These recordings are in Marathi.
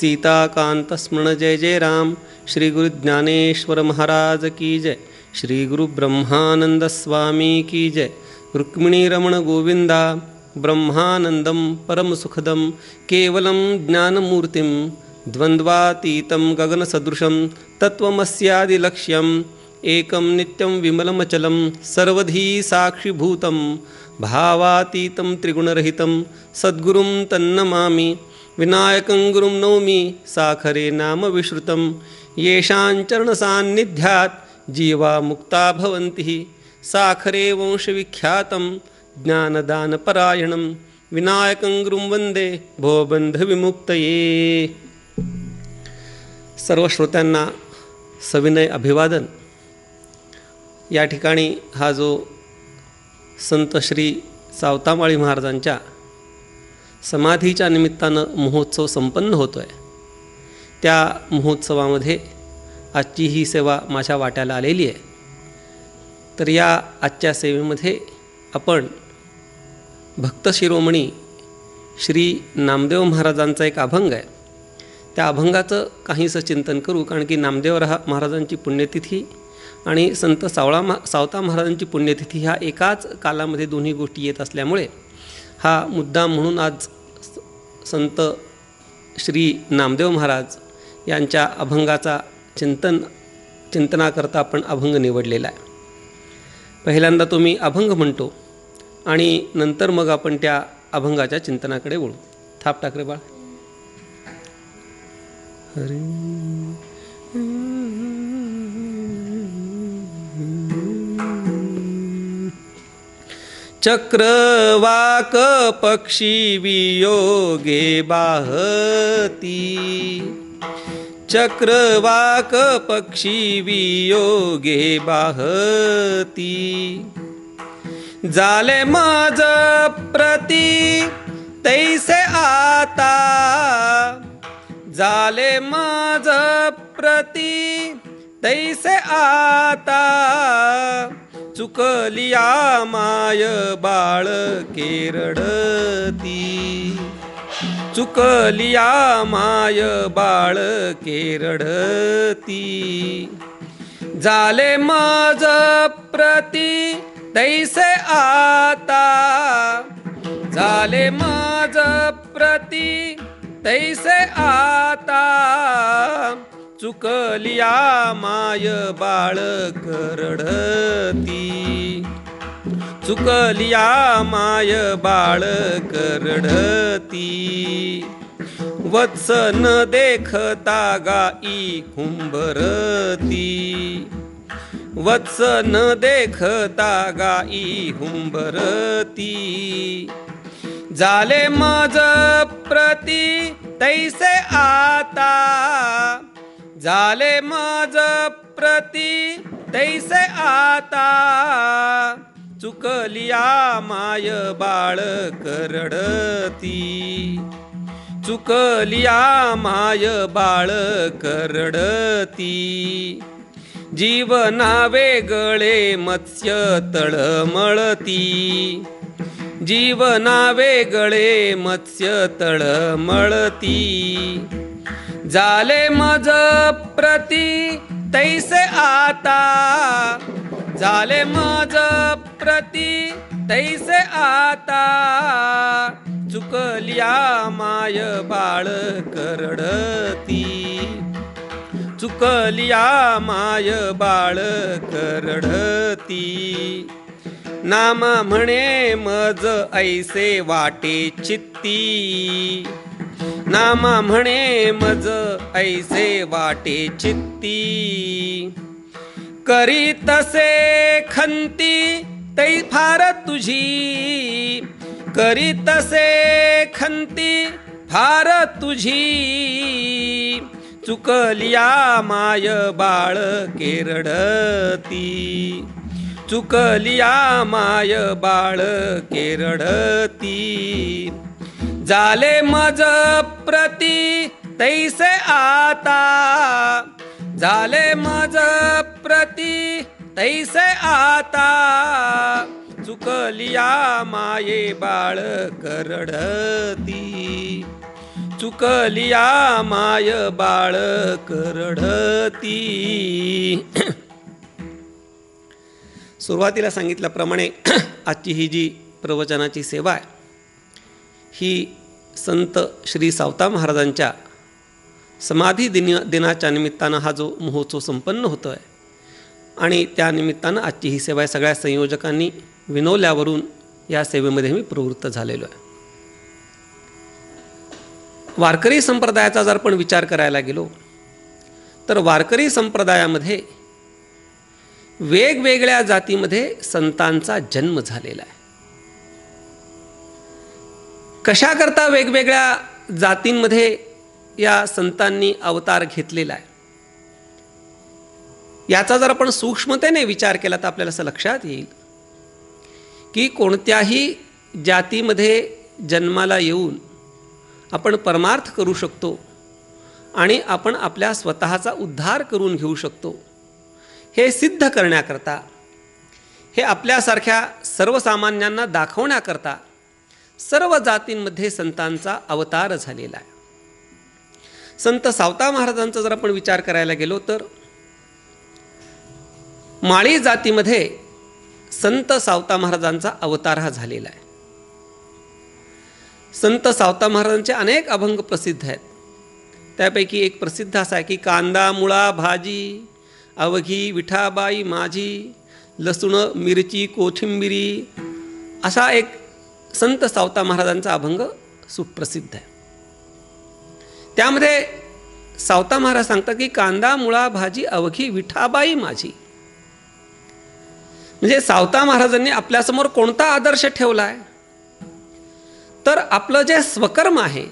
सीताकांत स्मरण जय जय राम। श्री गुरु ज्ञानेश्वर महाराज की जय। श्री गुरु ब्रह्मानंद स्वामी की जय। रुक्मिणी रमण गोविंदा ब्रह्मानंदम परम सुखदम केवलम ज्ञानमूर्तिम द्वंद्वातीतं गगनसदृशं तत्त्वमस्यादिलक्ष्यम् एकं नित्यं विमलमचलं सर्वधी साक्षिभूतं भावातीतं त्रिगुणरहितं सद्गुरुं तन्नमामि। विनायकं गुरुं नौमि साखरे नाम विश्रुतं येषां चरणसान्निध्यात् जीवा मुक्ता भवन्ति। साखरे वंशविख्यातं ज्ञानदानपरायणं विनायकं गुरुं वंदे भवबंधविमुक्तये। सर्व श्रोत्यांना सविनय अभिवादन। या ठिकाणी हा जो संत श्री सावतामाळी महाराजांच्या समाधीच्या निमित्तानं महोत्सव संपन्न होतो आहे, त्या महोत्सवामध्ये आजची ही सेवा माझ्या वाट्याला आलेली आहे। तर या आजच्या सेवेमध्ये आपण भक्त शिरोमणी श्री नामदेव महाराजांचा एक अभंग आहे, त्या अभंगाचं काहीसं चिंतन करू। कारण की नामदेव महाराजांची पुण्यतिथी आणि संत सावता महाराजांची पुण्यतिथी ह्या एकाच कालामध्ये दोन्ही गोष्टी येत असल्यामुळे हा मुद्दाम म्हणून आज संत श्री नामदेव महाराज यांच्या अभंगाचा चिंतनाकरता आपण अभंग निवडलेला आहे। पहिल्यांदा तो मी अभंग म्हणतो आणि नंतर मग आपण त्या अभंगाच्या चिंतनाकडे वळू। थाप टाक रे बाळ। हरे चक्रवाक पक्षी वियोगे बाहती, चक्रवाक पक्षी वियोगे बाहती। जाले मज प्रति तैसे आता, जाले मज प्रति तैसे आता। चुकलिया माय बाळ केरडती, चुकलिया माय बाळ केरडती। जाले मज प्रति तैसे आता, जाले मज प्रति तैसे आता। चुकलिया माय बाळ करडती, चुकलिया माय बाळ करडती। वत्स न देखता गाई हुंबरती, वत्स न देखता गाई हुंबरती। जाले मज प्रति तैसे आता, जाले मज प्रति तैसे आता। चुकलिया माय बाळ करडती, चुकलिया माय बाळ करडती। जीवना वेगळे मत्स्य तळमळती, जीवना वेगळे मत्स्य तळमळती। जाले मज प्रति तैसे आता, जाले मज प्रति तैसे आता। चुकलिया माय बाळ करडती, चुकलिया माय बाळ करडती। नामा म्हणे मज ऐसे वाटे चित्ती, नामा म्हणे मज ऐसे वाटे चित्ती। करी तसे खंती तै फार तुझी, करी तसे खंती फार तुझी। चुकलिया माय बाळ केरडती, चुकलिया माय बाळ केरडती। जाले मज प्रति तैसे आता, जाले मज प्रति तैसे आता। चुकलिया माये बाळ करडती, चुकलिया माय बाळक रडती. सुरुवातीला सांगितल्याप्रमाणे आजची ही जी प्रवचनाची सेवा आहे ही संत श्री सावता महाराजांच्या समाधी दिनाच्या निमित्तानं हा जो महोत्सव संपन्न होतो आहे आणि त्या निमित्तानं आजची ही सेवा सगळ्या संयोजकांनी विनवल्यावरून या सेवेमध्ये मी प्रवृत्त झालेलो आहे. वारकरी संप्रदायाचा जर आपण विचार करायला गेलो तर वारकरी संप्रदायामध्ये वेगवेगळ्या जातीमध्ये संतांचा जन्म झालेला आहे. कशाकरता वेगवेगळ्या जातींमध्ये या संतांनी अवतार घेतलेला आहे याचा जर आपण सूक्ष्मतेने विचार केला तर आपल्याला असं लक्षात येईल की कोणत्याही जातीमध्ये जन्माला येऊन आपण परमार्थ करू शकतो आणि आपण आपल्या स्वतःचा उद्धार करून घेऊ शकतो हे सिद्ध करण्याकरता, हे आपल्यासारख्या सर्वसामान्यांना दाखवण्याकरता सर्व जातींमध्ये संतांचा अवतार झालेला आहे. संत सावता महाराजांचा जर आपण विचार करायला गेलो तर माळी जातीमध्ये संत सावता महाराजांचा अवतार हा झालेला आहे. संत सावता महाराजांचे अनेक अभंग प्रसिद्ध आहेत. त्यापैकी एक प्रसिद्ध असा आहे की कांदा मुळा भाजी अवघी विठाबाई माझी, लसूण मिरची कोथिंबिरी, असा एक संत सावता महाराजांचा अभंग सुप्रसिद्ध आहे. त्यामध्ये सावता महाराज सांगतात की कांदा मुळा भाजी अवघी विठाबाई माझी. म्हणजे सावता महाराजांनी आपल्यासमोर कोणता आदर्श ठेवला आहे तर आपलं जे स्वकर्म आहे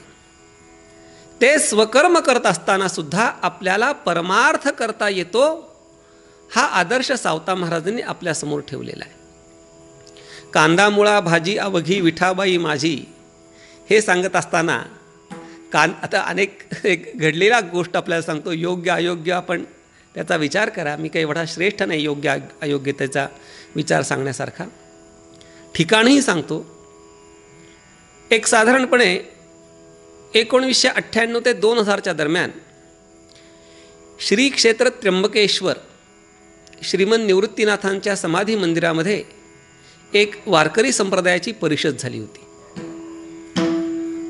ते स्वकर्म करत असताना सुद्धा आपल्याला परमार्थ करता येतो हा आदर्श सावता महाराजांनी आपल्यासमोर ठेवलेला आहे. कांदा मुळा भाजी अवघी विठाबाई माझी हे सांगत असताना आता अनेक एक घडलेला गोष्ट आपल्याला सांगतो. योग्य अयोग्य आपण त्याचा विचार करा. मी काही एवढा श्रेष्ठ नाही योग्य अयोग्यतेचा विचार सांगण्यासारखा. ठिकाणही सांगतो. एक साधारणपणे 1998 ते 2000च्या दरम्यान श्री क्षेत्र त्र्यंबकेश्वर श्रीमंत निवृत्तीनाथांच्या समाधी मंदिरामध्ये एक वारकरी संप्रदायाची परिषद झाली होती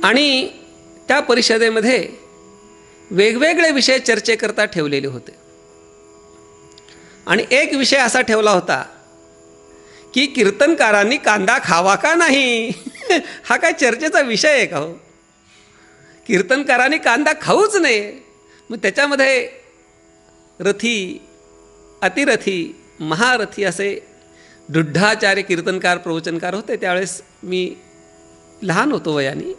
आणि त्या परिषदेमध्ये वेगवेगळे विषय चर्चेकरता ठेवलेले होते आणि एक विषय असा ठेवला होता की कीर्तनकारांनी कांदा खावा का नाही. हा काय चर्चेचा विषय आहे का हो? कीर्तनकारांनी कांदा खाऊच नये. मग त्याच्यामध्ये रथी अतिरथी महारथी असे दृढाचार्य कीर्तनकार प्रवचनकार होते. त्यावेळेस मी लहान होतो वयाने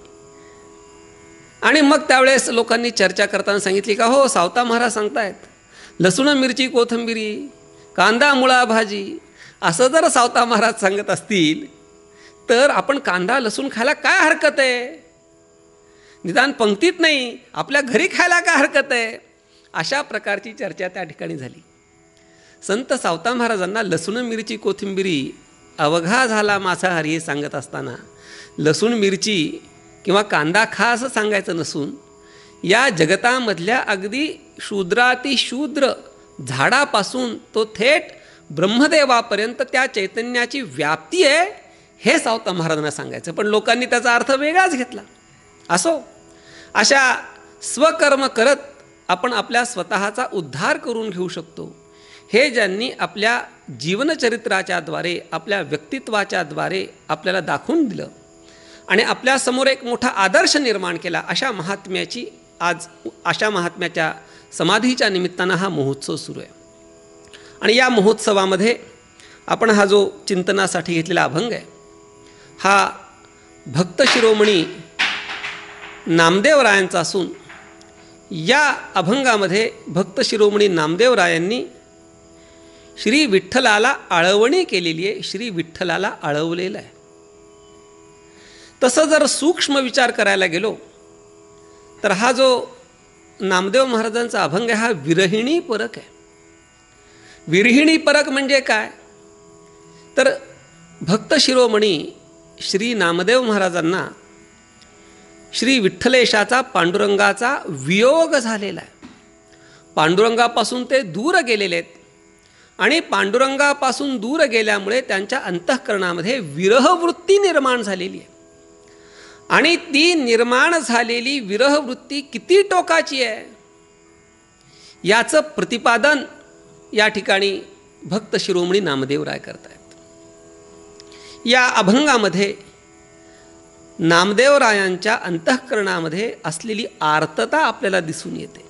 आणि मग त्यावेळेस लोकांनी चर्चा करताना सांगितली का हो सावता महाराज सांगतायत लसूण मिरची कोथिंबिरी कांदा मुळा भाजी असं जर सावता महाराज सांगत असतील तर आपण कांदा लसूण खायला काय हरकत आहे. निदान पंक्तीत नाही आपल्या घरी खायला काय हरकत आहे. अशा प्रकारची चर्चा त्या ठिकाणी झाली. संत सावता महाराजांना लसूण मिरची कोथिंबिरी अवघा झाला मांसाहारी हे सांगत असताना लसूण मिरची किंवा कांदा खा असं सांगायचं नसून या जगतामधल्या अगदी शूद्रातिशूद्र झाडापासून तो थेट ब्रह्मदेवापर्यंत त्या चैतन्याची व्याप्ती आहे हे सावता महाराजांना सांगायचं. पण लोकांनी त्याचा अर्थ वेगळाच घेतला. असो, अशा स्वकर्म करत आपण आपल्या स्वतःचा उद्धार करून घेऊ शकतो हे ज्यांनी आपल्या जीवनचरित्राच्याद्वारे आपल्या व्यक्तित्वाच्याद्वारे आपल्याला दाखवून दिलं आणि आपल्यासमोर एक मोठा आदर्श निर्माण केला, अशा महात्म्याच्या समाधीच्या निमित्तानं हा महोत्सव सुरू आहे. आणि या महोत्सवामध्ये आपण हा जो चिंतनासाठी घेतलेला अभंग आहे हा भक्त शिरोमणी नामदेवरायांचा असून या अभंगामध्ये भक्त शिरोमणी नामदेवरायांनी श्री विठ्ठलाला आळवणी केलेली आहे, श्री विठ्ठलाला आळवलेलं आहे. तसं जर सूक्ष्म विचार करायला गेलो तर हा जो नामदेव महाराजांचा अभंग आहे हा विरहिणी परक आहे. विरहिणी परक म्हणजे काय तर भक्त शिरोमणी श्री नामदेव महाराजांना श्री विठ्ठलेशाचा पांडुरंगाचा वियोग झालेला आहे. पांडुरंगापासून ते दूर गेलेले आहेत आणि पांडुरंगापासून दूर गेल्यामुळे त्यांच्या अंतःकरणामध्ये विरहवृत्ती निर्माण झालेली आहे. आणि ती निर्माण झालेली विरहवृत्ती किती टोकाची आहे याचं प्रतिपादन या ठिकाणी भक्त शिरोमणी नामदेवराय करतायत. या अभंगामध्ये नामदेवरायांच्या अंतःकरणामध्ये असलेली आर्तता आपल्याला दिसून येते.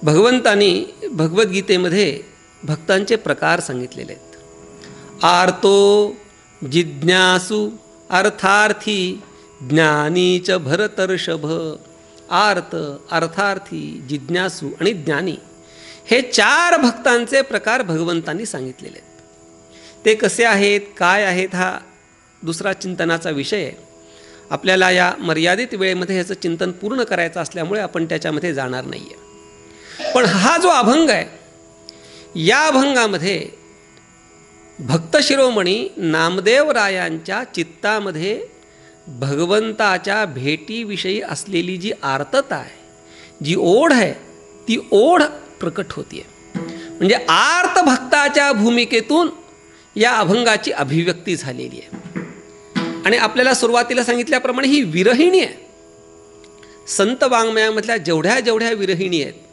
भगवंतांनी भगवद्गीतेमध्ये भक्तांचे प्रकार सांगितलेले आहेत. आर्तो जिज्ञासु अर्थार्थी ज्ञानी च भरतर्षभ. आर्त, अर्थार्थी, जिज्ञासू आणि ज्ञानी हे 4 भक्तांचे प्रकार भगवंतांनी सांगितलेले आहेत. ते कसे आहेत, काय आहेत, हा दुसरा चिंतनाचा विषय आहे. आपल्याला या मर्यादित वेळेमध्ये ह्याचं चिंतन पूर्ण करायचं असल्यामुळे आपण त्याच्यामध्ये जाणार नाही आहे. पण हा जो अभंग आहे, या अभंगामध्ये भक्त शिरोमणी नामदेवरायांच्या चित्तामध्ये भगवंताच्या भेटीविषयी असलेली जी आर्तता आहे, जी ओढ आहे, ती ओढ प्रकट होती आहे. म्हणजे आर्त भक्ताच्या भूमिकेतून या अभंगाची अभिव्यक्ती झालेली आहे. आणि आपल्याला सुरुवातीला सांगितल्याप्रमाणे ही विरहिणी आहे. संत वाङ्मयामधल्या जेवढ्या विरहिणी आहेत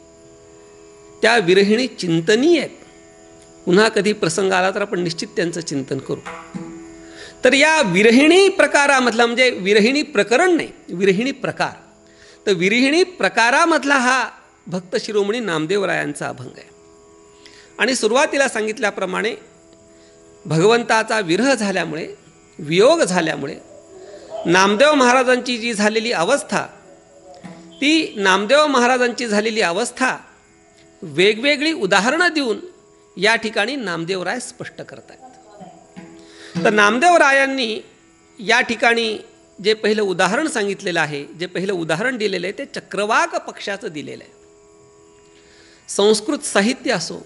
त्या विरहिणी चिंतनीय आहेत. पुन्हा कधी प्रसंग आला तर आपण निश्चित त्यांचं चिंतन करू. तर या विरहिणी प्रकारामधला, म्हणजे विरहिणी प्रकरण नाही, विरहिणी प्रकार, तर विरहिणी प्रकारामधला हा भक्त शिरोमणी नामदेवरायांचा अभंग आहे. आणि सुरुवातीला सांगितल्याप्रमाणे भगवंताचा विरह झाल्यामुळे, वियोग झाल्यामुळे नामदेव महाराजांची जी झालेली अवस्था, ती नामदेव महाराजांची झालेली अवस्था वेगवेगळी उदाहरणं देऊन या ठिकाणी नामदेवराय स्पष्ट करतात. तर नामदेवरायांनी या ठिकाणी जे पहिलं उदाहरण सांगितलेलं आहे, जे पहिलं उदाहरण दिलेलं आहे, ते चक्रवाक पक्षाचं दिलेलं आहे. संस्कृत साहित्य असो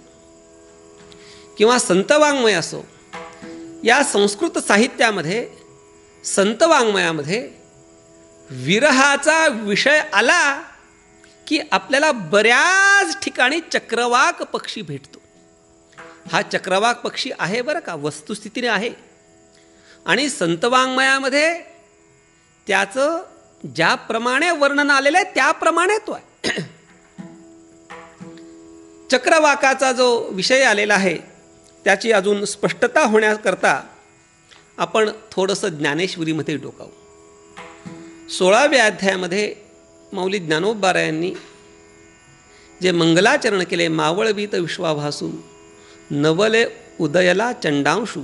किंवा संतवाङ्मय असो, या संस्कृत साहित्यामध्ये, संतवाङ्मयामध्ये विरहाचा विषय आला की आपल्याला बऱ्याच ठिकाणी चक्रवाक पक्षी भेटतो. हा चक्रवाक पक्षी आहे बरं का, वस्तुस्थितीने आहे. आणि संतवाङ्मयामध्ये त्याचं ज्याप्रमाणे वर्णन आलेलं आहे त्याप्रमाणे तो आहे. चक्रवाकाचा जो विषय आलेला आहे त्याची अजून स्पष्टता होण्याकरता आपण थोडंसं ज्ञानेश्वरीमध्ये डोकावू. 16व्या अध्यायामध्ये माऊली ज्ञानोबारायांनी जे मंगलाचरण केले, मावळवीत विश्वाभासू नवले उदयला चंडांशू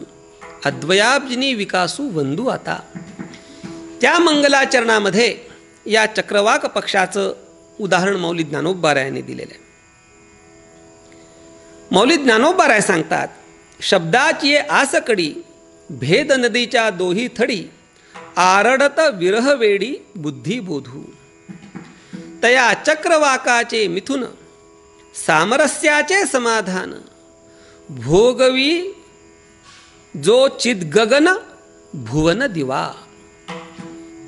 अद्वयाब्जिनी विकासू वंदू आता, त्या मंगलाचरणामध्ये या चक्रवाक पक्षाचं उदाहरण माऊली ज्ञानोबारायांनी दिलेलं आहे. माऊली ज्ञानोबाराय सांगतात, शब्दाची आसकडी भेद नदीच्या दोही थडी आरडत विरह वेडी बुद्धी बोधू, तया चक्रवाकाचे मिथुन सामरस्याचे समाधान भोगवी जो चिद्गगन भुवन दिवा.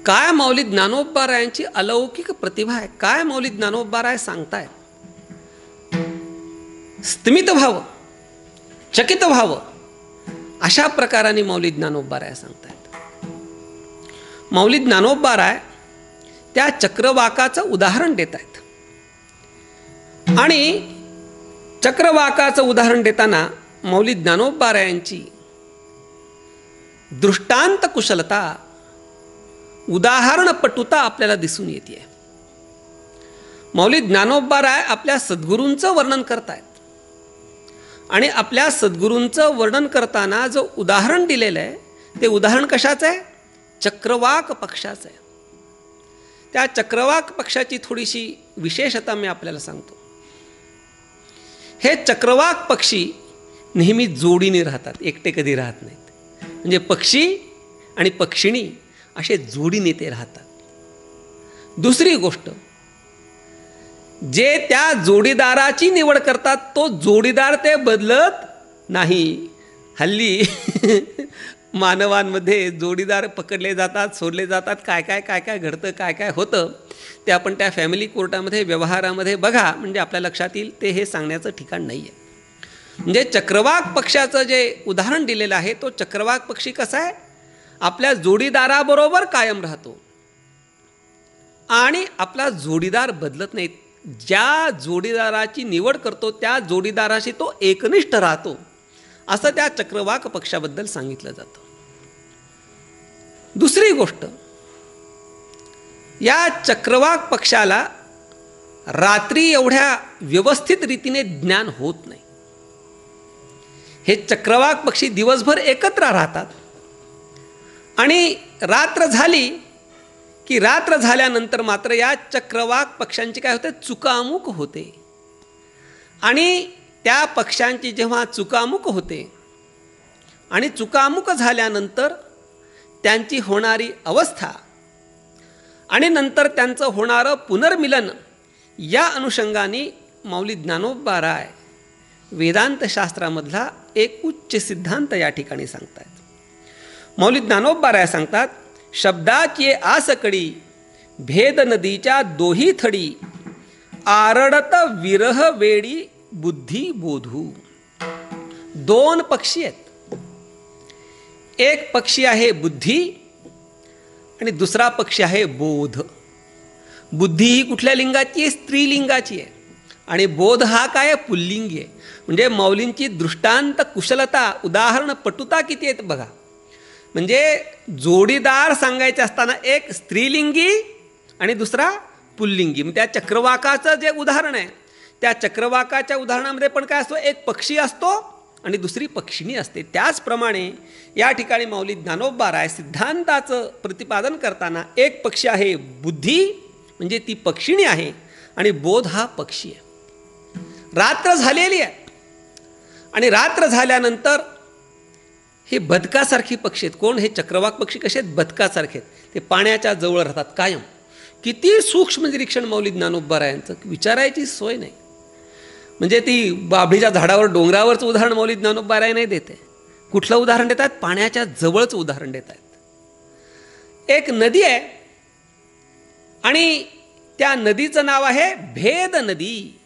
काय माऊली ज्ञानोबारायांची अलौकिक प्रतिभा आहे, काय माऊली ज्ञानोबाराय सांगतायत. स्तिमित व्हावं, चकित व्हावं, अशा प्रकाराने माऊली ज्ञानोबाराय सांगतायत. माऊली ज्ञानोबाराय त्या चक्रवाकाचं उदाहरण देत आहेत. आणि चक्रवाकाचं उदाहरण देताना माऊली ज्ञानोबारायांची दृष्टांत कुशलता, उदाहरणपटुता आपल्याला दिसून येते. माऊली ज्ञानोबाराय आपल्या सद्गुरूंचं वर्णन करतायत. आणि आपल्या सद्गुरूंचं वर्णन करताना जो उदाहरण दिलेलं आहे ते उदाहरण कशाचं आहे? चक्रवाक पक्षाचं आहे. त्या चक्रवाक पक्षाची थोडीशी विशेषता मी आपल्याला सांगतो. हे चक्रवाक पक्षी नेहमी जोडीने राहतात, एकटे कधी राहत नाहीत. म्हणजे पक्षी आणि पक्षिणी असे जोडीने ते राहतात. दुसरी गोष्ट, जे त्या जोडीदाराची निवड करतात तो जोडीदार ते बदलत नाही. हल्ली मानवांमध्ये जोडीदार पकडले जातात, सोडले जातात, काय काय काय काय घडतं, काय काय होतं ते आपण त्या फॅमिली कोर्टामध्ये व्यवहारामध्ये बघा, म्हणजे आपल्या लक्षात येईल. ते हे सांगण्याचं ठिकाण नाही आहे. म्हणजे चक्रवाक पक्षाचं जे उदाहरण दिलेलं आहे, तो चक्रवाक पक्षी कसा आहे, आपल्या जोडीदाराबरोबर कायम राहतो आणि आपला जोडीदार बदलत नाहीत. ज्या जोडीदाराची निवड करतो त्या जोडीदाराशी तो एकनिष्ठ राहतो, असं त्या चक्रवाक पक्षाबद्दल सांगितलं जातं. दुसरी गोष्ट, या चक्रवाक पक्षाला रात्री एवढ्या व्यवस्थित रीतीने ज्ञान होत नाही. हे चक्रवाक पक्षी दिवसभर एकत्र राहतात आणि रात्र झाली की रात्र झाल्यानंतर मात्र या चक्रवाक पक्ष्यांची काय होते, चुकामुक होते. आणि त्या पक्ष्यांची जेव्हा चुकामुक होते आणि चुकामुक झाल्यानंतर त्यांची होणारी अवस्था आणि नंतर त्यांचं होणारं पुनर्मिलन, या अनुषंगाने माऊली ज्ञानोबा राय वेदांतशास्त्रामधला एक उच्च सिद्धांत या ठिकाणी सांगतात. माऊली ज्ञानोबा राय सांगतात, शब्दाची आसकडी भेद नदीच्या दोही थडी आरडत विरह वेडी बुद्धी बोधू. दोन पक्षी आहेत. एक पक्षी आहे बुद्धी आणि दुसरा पक्षी आहे बोध. बुद्धी ही कुठल्या लिंगाची आहे, स्त्रीलिंगाची आहे. आणि बोध हा काय आहे, पुल्लिंगी आहे. म्हणजे माऊलींची दृष्टांत कुशलता, उदाहरण पटुता किती आहेत बघा. म्हणजे जोडीदार सांगायचे असताना एक स्त्रीलिंगी आणि दुसरा पुल्लिंगी. मग त्या चक्रवाकाचं जे उदाहरण आहे, त्या चक्रवाकाच्या उदाहरणामध्ये पण काय असतो, एक पक्षी असतो आणि दुसरी पक्षिणी असते. त्याचप्रमाणे या ठिकाणी माऊली ज्ञानोबा राय सिद्धांताचं प्रतिपादन करताना एक पक्षी आहे बुद्धी, म्हणजे ती पक्षिणी आहे, आणि बोध हा पक्षी आहे. रात्र झालेली आहे आणि रात्र झाल्यानंतर हे बदकासारखी पक्षी आहेत. कोण? हे चक्रवाक पक्षी कसे आहेत, बदकासारखे आहेत. ते पाण्याच्या जवळ राहतात कायम. किती सूक्ष्म निरीक्षण माऊली ज्ञानोबा रायांचं, विचारायची सोय नाही. म्हणजे ती बाभळीच्या झाडावर डोंगरावरचं उदाहरण माऊली ज्ञानोबा राय नाही देते. कुठलं उदाहरण देतात, पाण्याच्या जवळचं उदाहरण देत आहेत. एक नदी आहे आणि त्या नदीचं नाव आहे भेद नदी.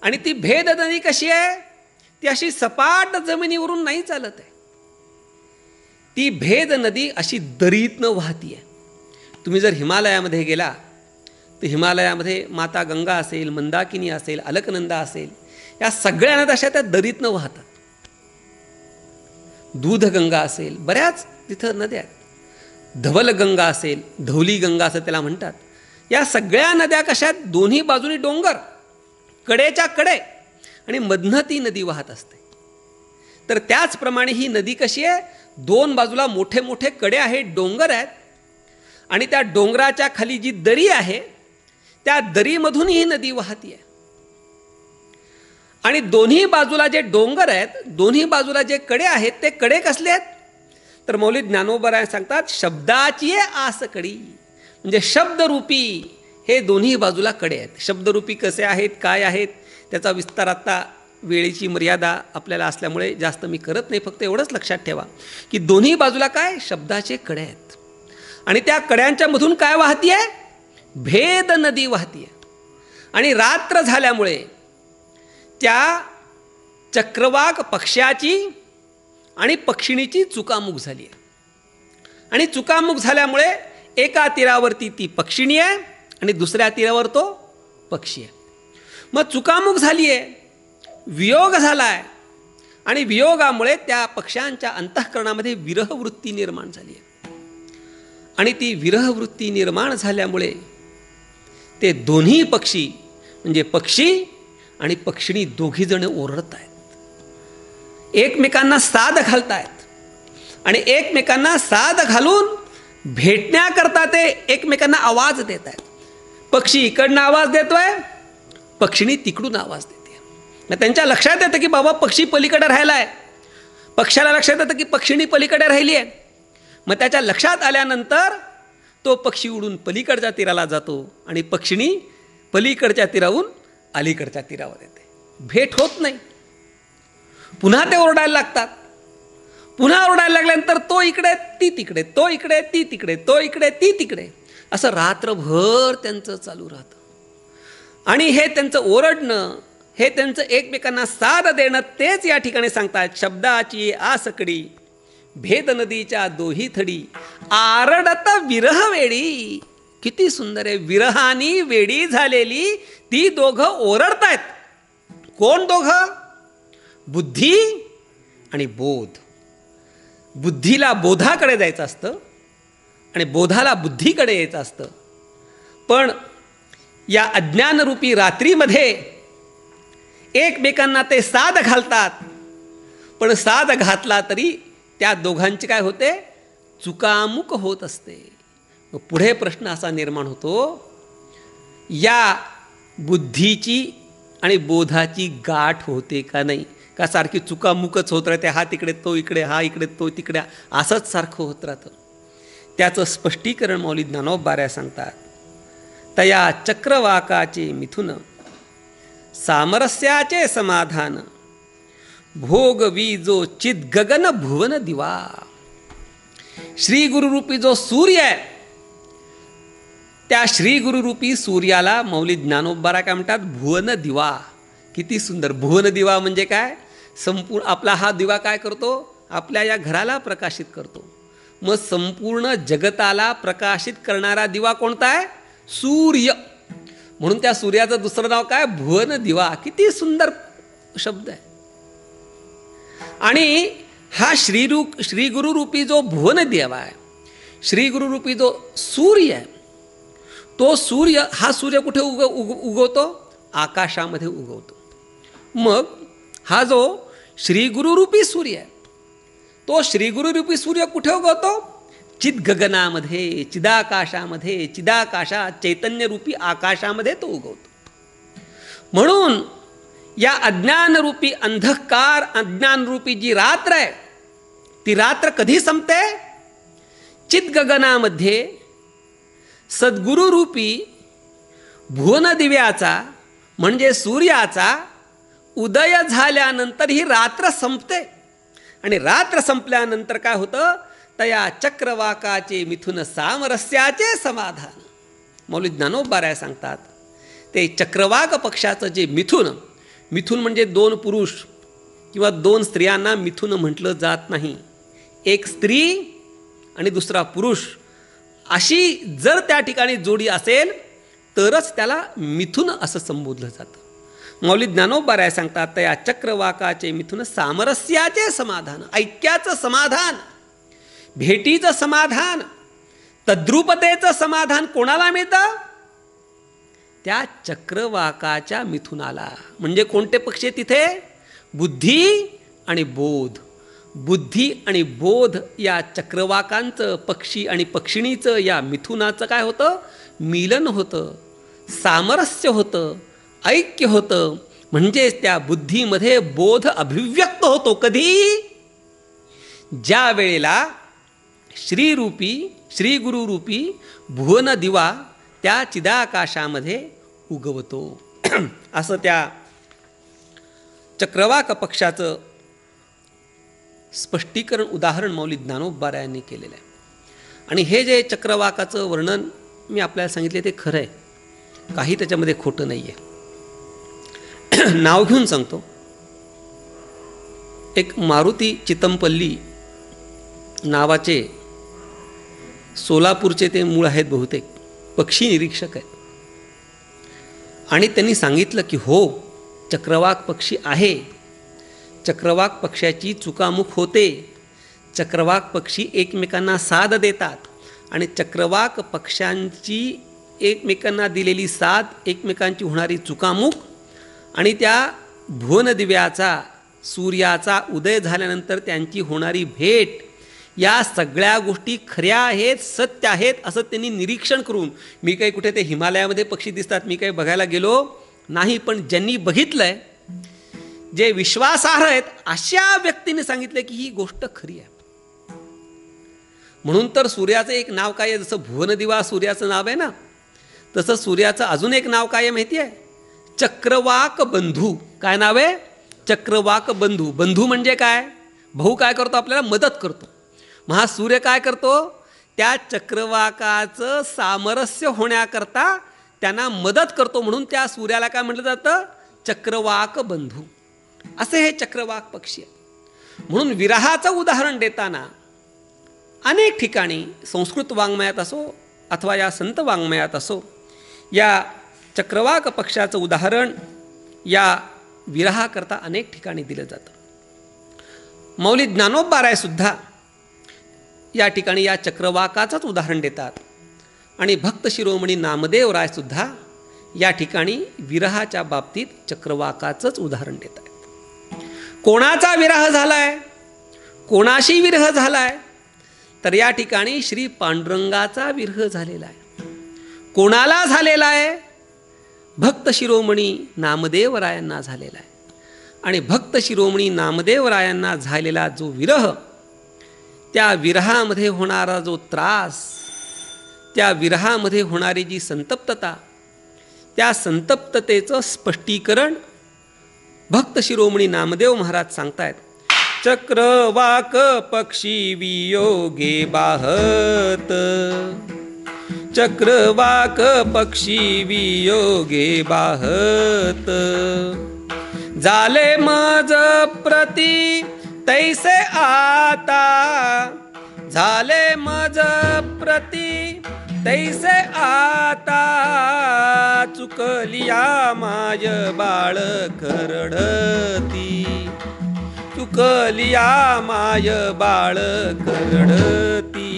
आणि ती भेद नदी कशी आहे, ती अशी सपाट जमिनीवरून नाही चालत आहे. ती भेद नदी अशी दरीतनं वाहती आहे. तुम्ही जर हिमालयामध्ये गेला तर हिमालयामध्ये माता गंगा असेल, मंदाकिनी असेल, अलकनंदा असेल, या सगळ्या नद्या अशा त्या दरीतनं वाहतात. दूधगंगा असेल, बऱ्याच तिथं नद्या आहेत. धवलगंगा असेल, धवली गंगा असं त्याला म्हणतात. या सगळ्या नद्या कशा आहेत, दोन्ही बाजूनी डोंगर, कडेच्या कडे, आणि मधनं ती नदी वाहत असते. तर त्याचप्रमाणे ही नदी कशी आहे, दोन बाजूला मोठे मोठे कडे आहेत, डोंगर आहेत, आणि त्या डोंगराच्या खाली जी दरी आहे त्या दरीमधून ही नदी वाहती आहे. आणि दोन्ही बाजूला जे डोंगर आहेत, दोन्ही बाजूला जे कडे आहेत, ते कडे कसले आहेत, तर मौलिक ज्ञानोबा राय सांगतात, शब्दाची आसकडी. म्हणजे शब्दरूपी हे दोन्ही बाजूला कडे आहेत. शब्दरूपी कसे आहेत, काय आहेत, त्याचा विस्तार आत्ता वेळेची मर्यादा आपल्याला असल्यामुळे जास्त मी करत नाही. फक्त एवढंच लक्षात ठेवा की दोन्ही बाजूला काय, शब्दाचे कडे आहेत. आणि त्या कड्यांच्या मधून काय वाहती आहे, भेद नदी वाहती आहे. आणि रात्र झाल्यामुळे त्या चक्रवाक पक्ष्याची आणि पक्षिणीची चुकामुक झाली आहे. आणि चुकामुक झाल्यामुळे एका तीरावरती ती पक्षिणी आहे आणि दुसऱ्या तीरावर तो पक्षी आहे. मग चुकामुक झाली आहे, वियोग झाला आहे, आणि वियोगामुळे त्या पक्ष्यांच्या अंतःकरणामध्ये विरहवृत्ती निर्माण झाली आहे. आणि ती विरहवृत्ती निर्माण झाल्यामुळे ते दोन्ही पक्षी, म्हणजे पक्षी आणि पक्षिणी, दोघीजण ओरडत आहेत, एकमेकांना साद घालत आहेत. आणि एकमेकांना साद घालून भेटण्याकरता ते एकमेकांना आवाज देत आहेत. पक्षी इकडनं आवाज देतोय, पक्षिणी तिकडून आवाज देते. मग त्यांच्या लक्षात येतं की बाबा पक्षी पलीकडे राहिला आहे. पक्षाला लक्षात येतं की पक्षिणी पलीकडे राहिली आहे. मग त्याच्या लक्षात आल्यानंतर तो पक्षी उडून पलीकडच्या तीराला जातो आणि पक्षिणी पलीकडच्या तीराहून अलीकडच्या तीरावर येते. भेट होत नाही. पुन्हा ते ओरडायला लागतात. पुन्हा ओरडायला लागल्यानंतर तो इकडे ती तिकडे, तो इकडे ती तिकडे, तो इकडे ती तिकडे, असं रात्रभर त्यांचं चालू राहतं. आणि हे त्यांचं ओरडणं, हे त्यांचं एकमेकांना साथ देणं, तेच या ठिकाणी सांगतात. शब्दाची आसकडी भेद नदीच्या दोही थडी आरडत विरह वेडी. किती सुंदर आहे. विरहानी वेडी झालेली ती दोघं ओरडतायत. कोण दोघं? बुद्धी आणि बोध. बुद्धीला बोधाकडे जायचं असतं आणि बोधाला बुद्धीकडे यायचं असतं. पण या अज्ञानरूपी रात्रीमध्ये एकमेकांना ते साद घालतात. पण साद घातला तरी त्या दोघांची काय होते? चुकामुक होत असते. मग पुढे प्रश्न असा निर्माण होतो, या बुद्धीची आणि बोधाची गाठ होते का नाही? का सारखी चुकामुकच होत राहते? हा तिकडे तो इकडे, हा इकडे तो तिकडे, असंच सारखं होत राहतं. त्याचं स्पष्टीकरण माऊली ज्ञानोबा सांगतात. तया चक्रवाकाचे मिथुन सामरस्याचे समाधान भोग वीजो चिद गगन भुवन दिवा. श्री गुरुरूपी जो सूर्य आहे, त्या श्री गुरुरूपी सूर्याला माऊली ज्ञानोबा काय म्हणतात? भुवन दिवा. किती सुंदर. भुवन दिवा म्हणजे काय? संपूर्ण आपला हा दिवा काय करतो? आपल्या या घराला प्रकाशित करतो. मग संपूर्ण जगताला प्रकाशित करणारा दिवा कोणता आहे? सूर्य. म्हणून त्या सूर्याचं दुसरं नाव काय? भुवन दिवा. किती सुंदर शब्द आहे. आणि हा श्री गुरुरूपी जो भुवन दिवा आहे, श्री गुरुरूपी जो सूर्य आहे, तो सूर्य, हा सूर्य कुठे उगवतो? आकाशामध्ये उगवतो. मग हा जो श्री गुरुरूपी सूर्य आहे, तो श्री गुरुरूपी सूर्य कुठे उगवतो? चिद गगनामध्ये, चिदाकाशामध्ये, चिदाकाशात चैतन्यरूपी आकाशामध्ये तो उगवतो. म्हणून या अज्ञानरूपी अंधकार, अज्ञानरूपी जी रात्र आहे, ती रात्र कधी संपते? चिद गगनामध्ये सद्गुरुरूपी भुवन दिव्याचा म्हणजे सूर्याचा उदय झाल्यानंतर ही रात्र संपते. आणि रात्र संपल्यानंतर काय होतं? तया चक्रवाकाचे मिथुन सामरस्याचे समाधान. मौली ज्ञानोबा सांगतात, ते चक्रवाक पक्षाचं जे मिथुन, मिथुन म्हणजे दोन पुरुष किंवा दोन स्त्रियांना मिथुन म्हटलं जात नाही. एक स्त्री आणि दुसरा पुरुष अशी जर त्या ठिकाणी जोडी असेल तरच त्याला मिथुन असं संबोधलं जातं. मौली ज्ञानोबा सांगतात, तया चक्रवाकाचे मिथुन सामरस्याचे समाधान. ऐक्याचं समाधान, भेटीचं समाधान, तद्रुपतेचं समाधान कोणाला मिळतं? त्या चक्रवाकाच्या मिथुनाला. म्हणजे कोणते पक्षी तिथे? बुद्धी आणि बोध. बुद्धी आणि बोध या चक्रवाकांचं, पक्षी आणि पक्षिणीचं, या मिथुनाचं काय होतं? मिलन होतं, सामरस्य होतं, ऐक्य होतं. म्हणजेच त्या बुद्धीमध्ये बोध अभिव्यक्त होतो. कधी? ज्या वेळेला श्रीरूपी, श्री गुरुरूपी भुवन दिवा त्या चिदाकाशामध्ये उगवतो. असं त्या चक्रवाक पक्षाचं स्पष्टीकरण, उदाहरण मौली ज्ञानोबा यांनी केलेलं आहे. आणि हे जे चक्रवाकाचं वर्णन मी आपल्याला सांगितले ते खरं आहे, काही त्याच्यामध्ये खोटं नाही आहे. नाव घेऊन सांगतो. एक मारुती चितमपल्ली नावाचे सोलापूरचे ते मूळ आहेत, बहुतेक पक्षी निरीक्षक आहेत. आणि त्यांनी सांगितलं की हो, चक्रवाक पक्षी आहे. चक्रवाक पक्ष्याची चुकामुक होते. चक्रवाक पक्षी एकमेकांना साथ देतात. आणि चक्रवाक पक्ष्यांची एकमेकांना दिलेली साथ, एकमेकांची होणारी चुकामुक आणि त्या भुवनदिव्याचा, सूर्याचा उदय झाल्यानंतर त्यांची होणारी भेट, या सगळ्या गोष्टी खऱ्या आहेत, सत्य आहेत असं त्यांनी निरीक्षण करून, मी काही कुठे ते हिमालयामध्ये पक्षी दिसतात मी काही बघायला गेलो नाही, पण ज्यांनी बघितलं आहे, जे विश्वासार्ह आहेत अशा व्यक्तीने सांगितलं की ही गोष्ट खरी आहे. म्हणून तर सूर्याचं एक नाव काय आहे? जसं भुवनदिवा सूर्याचं नाव आहे ना, तसं सूर्याचं अजून एक नाव काय आहे माहिती आहे? चक्रवाक बंधू. काय नाव आहे? चक्रवाक बंधू. बंधू म्हणजे काय? भाऊ काय करतो, आपल्याला मदत करतो. मग हा सूर्य काय करतो, त्या चक्रवाकाचं सामरस्य होण्याकरता त्यांना मदत करतो. म्हणून त्या सूर्याला काय म्हटलं जातं, चक्रवाक बंधू. असे हे चक्रवाक पक्षी आहे. म्हणून विरहाचं उदाहरण देताना अनेक ठिकाणी संस्कृत वाङ्मयात असो अथवा या संत वाङ्मयात असो, या चक्रवाक पक्षाचं उदाहरण या विरहाकरता अनेक ठिकाणी दिलं जातं. मौली ज्ञानोबारायसुद्धा या ठिकाणी या चक्रवाकाचंच उदाहरण देतात. आणि भक्त शिरोमणी नामदेव रायसुद्धा या ठिकाणी विरहाच्या बाबतीत चक्रवाकाचंच उदाहरण देत आहेत. कोणाचा विरह झाला आहे, कोणाशी विरह झाला आहे, तर या ठिकाणी श्री पांडुरंगाचा विरह झालेला आहे. कोणाला झालेला आहे, भक्त शिरोमणी नामदेवरायांना झालेला आहे. आणि भक्त शिरोमणी नामदेवरायांना झालेला जो विरह, त्या विरहामध्ये होणारा जो त्रास, त्या विरहामध्ये होणारी जी संतप्तता, त्या संतप्ततेचं स्पष्टीकरण भक्त शिरोमणी नामदेव महाराज सांगतायत. चक्रवाक पक्षी वियोगे बाहत, चक्रवाक पक्षी वियोगे बाहत, झाले मज प्रती तैसे आता, झाले मज प्रती तैसे आता, चुकलिया माय बाळ करडती, चुकलिया माय बाळ करडती.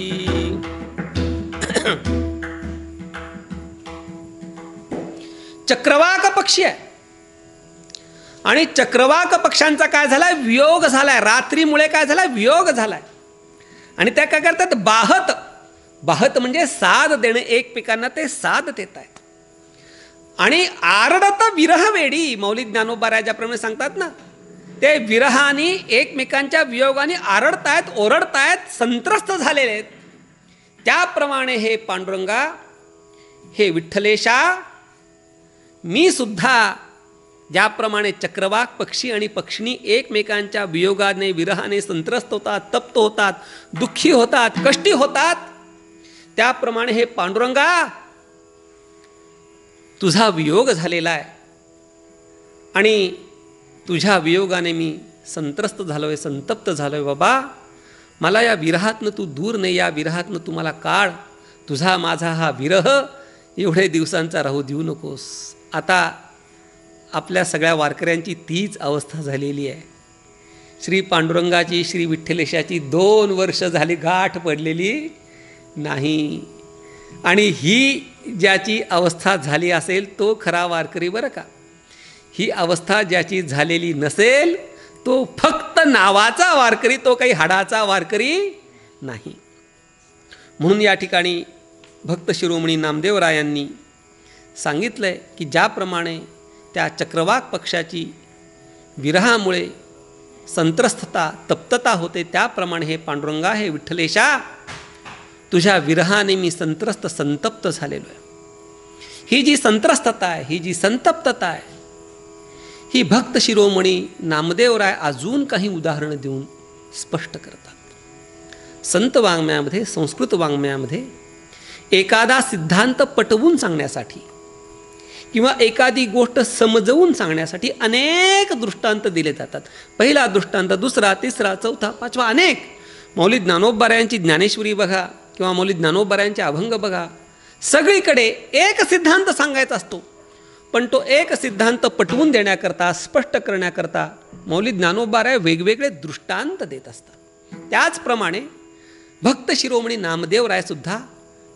चक्रवाक पक्षी आहे आणि चक्रवाक पक्ष्यांचा काय झालाय, वियोग झालाय. रात्रीमुळे काय झालाय, वियोग झालाय. आणि त्या काय करतात, बाहत. बाहत म्हणजे साद देणे, एकमेकांना ते साद देत आहेत. आणि आरडत विरह वेडी, मौलिक ज्ञानोबा ज्याप्रमाणे सांगतात ना, ते विरहानी एकमेकांच्या वियोगाने आरडतायत, ओरडतायत, संत्रस्त झालेले आहेत. त्याप्रमाणे हे पांडुरंगा, हे विठ्ठलेशा, मी सुद्धा ज्याप्रमाणे चक्रवाक पक्षी आणि पक्षिणी एकमेकांच्या वियोगाने विरहाने संत्रस्त होतात, तप्त होतात, दुःखी होतात, कष्टी होतात, त्याप्रमाणे हे पांडुरंगा, तुझा वियोग झालेला आहे आणि तुझ्या वियोगाने मी संत्रस्त झालोय, संतप्त झालोय. बाबा, मला या विरहातनं तू दूर नाही, या विरहातनं तू मला काढ. तुझा माझा हा विरह एवढे दिवसांचा राहू देऊ नकोस. आता आपल्या सगळ्या वारकऱ्यांची तीच अवस्था झालेली आहे. श्री पांडुरंगाची, श्री विठ्ठलेशाची 2 वर्ष झाली गाठ पडलेली नाही. आणि ही ज्याची अवस्था झाली असेल तो खरा वारकरी बरं का. ही अवस्था ज्याची झालेली नसेल तो फक्त नावाचा वारकरी, तो काही हाडाचा वारकरी नाही. म्हणून या ठिकाणी भक्त शिरोमणी नामदेवरायांनी सांगितलंय की ज्याप्रमाणे त्या चक्रवाक पक्षाची विरहामुळे संत्रस्तता, तप्तता होते, त्याप्रमाणे हे पांडुरंगा, हे विठ्ठलेशा, तुझ्या विरहाने मी संत्रस्त, संतप्त झालेलो आहे. ही जी संत्रस्तता आहे, ही जी संतप्तता आहे, ही भक्त शिरोमणी नामदेवराय अजून काही उदाहरणं देऊन स्पष्ट करतात. संत वाङ्मयामध्ये, संस्कृत वाङ्मयामध्ये एखादा सिद्धांत पटवून सांगण्यासाठी किंवा एखादी गोष्ट समजवून सांगण्यासाठी अनेक दृष्टांत दिले जातात. पहिला दृष्टांत, दुसरा, तिसरा, चौथा, पाचवा, अनेक. मौली ज्ञानोबारायांची ज्ञानेश्वरी बघा किंवा मौली ज्ञानोबारायांचे अभंग बघा, सगळीकडे एक सिद्धांत सांगायचा असतो. पण तो एक सिद्धांत पटवून देण्याकरता, स्पष्ट करण्याकरता मौली ज्ञानोबाराय वेगवेगळे दृष्टांत देत असतात. त्याचप्रमाणे भक्त शिरोमणी नामदेवरायसुद्धा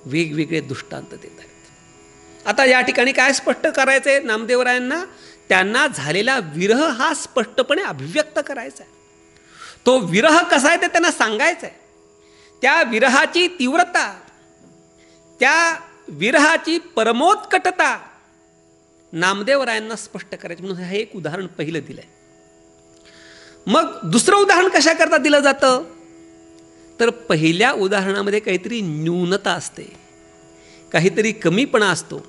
वेगवेगळे दृष्टांत देत आहेत. आता या ठिकाणी काय स्पष्ट करायचं आहे नामदेवरायांना? त्यांना झालेला विरह हा स्पष्टपणे अभिव्यक्त करायचा आहे. तो विरह कसा आहे ते त्यांना सांगायचं आहे. त्या विरहाची तीव्रता, त्या विरहाची परमोत्कटता नामदेवरायांना स्पष्ट करायचं, म्हणून हे एक उदाहरण पहिलं दिलं आहे. मग दुसरं उदाहरण कशाकरता दिलं जातं? तर पहिल्या उदाहरणामध्ये काहीतरी न्यूनता असते, काहीतरी कमीपणा असतो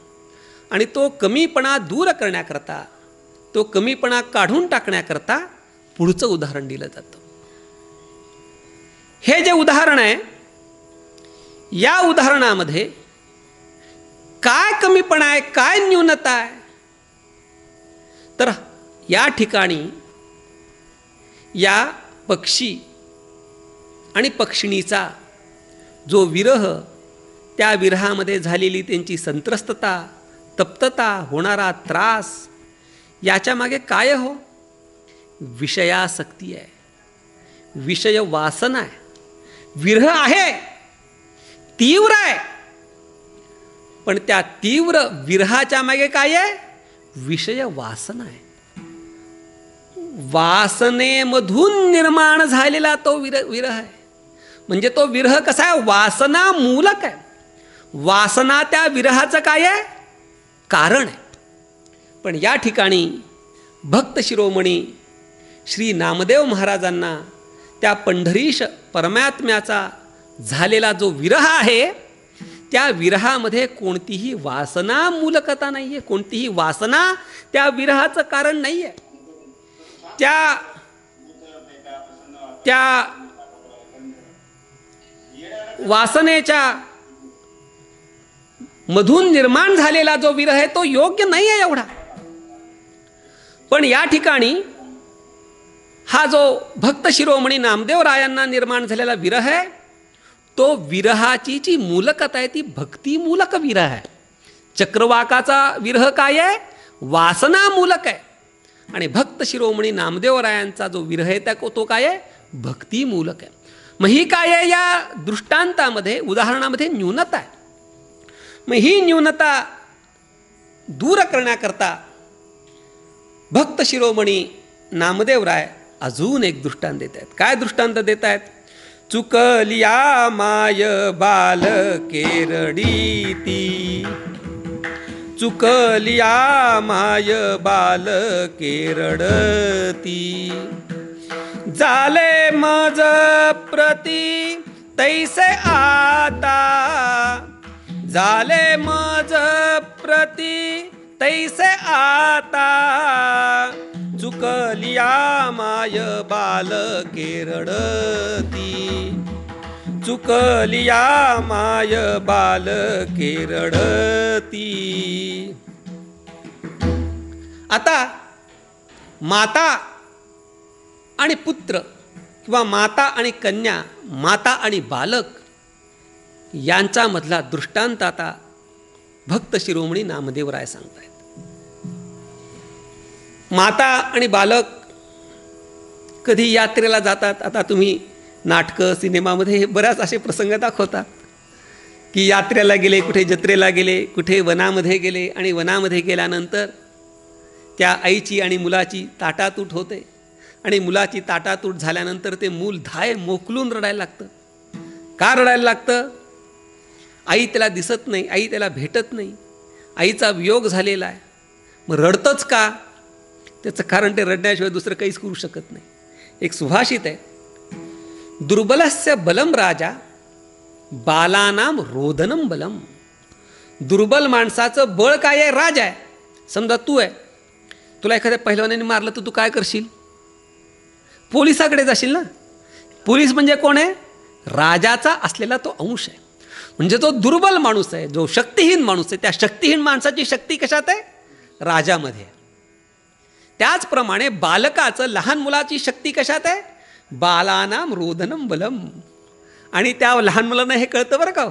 आणि तो कमीपणा दूर करण्याकरता, तो कमीपणा काढून टाकण्याकरता पुढचं उदाहरण दिलं जातं. हे जे उदाहरण आहे, या उदाहरणामध्ये काय कमीपणा आहे, काय न्यूनता आहे? तर या ठिकाणी या पक्षी आणि पक्षिणीचा जो विरह, त्या विरहामध्ये झालेली त्यांची संत्रस्तता, तप्तता, होणारा त्रास, याच्या मागे काय हो? विषयासक्ती आहे, विषय वासना आहे. विरह आहे, तीव्र आहे, पण त्या तीव्र विरहाच्या मागे काय आहे? विषय वासना आहे. वासनेमधून निर्माण झालेला तो विरह आहे. म्हणजे तो विरह कसा आहे? वासना मूलक आहे. वासना त्या विरहाचं काय आहे? कारण आहे. पण या ठिकाणी भक्त शिरोमणी श्री नामदेव महाराजांना त्या पंढरीश परमात्म्याचा झालेला जो विरह आहे, त्या विरहामध्ये कोणतीही वासना मूलकता नाही आहे, कोणतीही वासना त्या विरहाचं कारण नाही आहे. त्या वासनेच्या मधून निर्माण झालेला जो विरह आहे तो योग्य नाही आहे एवढा. पण या ठिकाणी हा जो भक्त शिरोमणी नामदेव रायांना निर्माण झालेला विरह आहे, तो विरहाची जी मूलकता आहे ती भक्तिमूलक विरह आहे. चक्रवाकाचा विरह काय आहे? वासना मूलक आहे. आणि भक्त शिरोमणी नामदेव रायांचा जो विरह आहे त्या तो काय आहे? भक्तिमूलक आहे. मग ही काय आहे? या दृष्टांतामध्ये, उदाहरणामध्ये न्यूनता आहे. मग ही न्यूनता दूर करण्याकरता भक्त शिरोमणी नामदेव राय अजून एक दृष्टांत देत आहेत. काय दृष्टांत देत आहेत? चुकलिया माय बाल केरडीती, चुकलिया माय बाल केरडती, झाले मज प्रती तैसे आता, झाले मज प्रती तैसे आता, चुकलिया माय बाल केरडती, चुकलिया माय बाल केरडती. आता माता आणि पुत्र किंवा माता आणि कन्या, माता आणि बालक यांच्यामधला दृष्टांत आता भक्त शिरोमणी नामदेव राय सांगतायत. माता आणि बालक कधी यात्रेला जातात. आता तुम्ही नाटकं, सिनेमामध्ये हे बऱ्याच असे प्रसंग दाखवतात की यात्रेला गेले, कुठे जत्रेला गेले, कुठे वनामध्ये गेले, आणि वनामध्ये गेल्यानंतर त्या आईची आणि मुलाची ताटातूट होते. आणि मुलाची ताटातूट झाल्यानंतर ते मूल धाय मोकलून रडायला लागतं. का रडायला लागतं? आई त्याला दिसत नाही, आई त्याला भेटत नाही, आईचा वियोग झालेला आहे. मग रडतंच का? त्याचं कारण ते रडण्याशिवाय दुसरं काहीच करू शकत नाही. एक सुभाषित आहे, दुर्बलस्य बलम राजा बालानाम रोदनम बलम. दुर्बल माणसाचं बळ काय आहे? राज आहे. समजा तू आहे, तुला एखाद्या पहिलवानाने मारलं तर तू काय करशील? पोलिसाकडे जाशील ना. पोलीस म्हणजे कोण आहे? राजाचा असलेला तो अंश आहे. म्हणजे जो दुर्बल माणूस आहे, जो शक्तिहीन माणूस आहे, त्या शक्तिहीन माणसाची शक्ती कशात आहे? राजामध्ये. त्याचप्रमाणे बालकाचं, लहान मुलाची शक्ती कशात आहे? बालानाम रोदनम बलम. आणि त्या लहान मुलांना हे कळतं बरं का,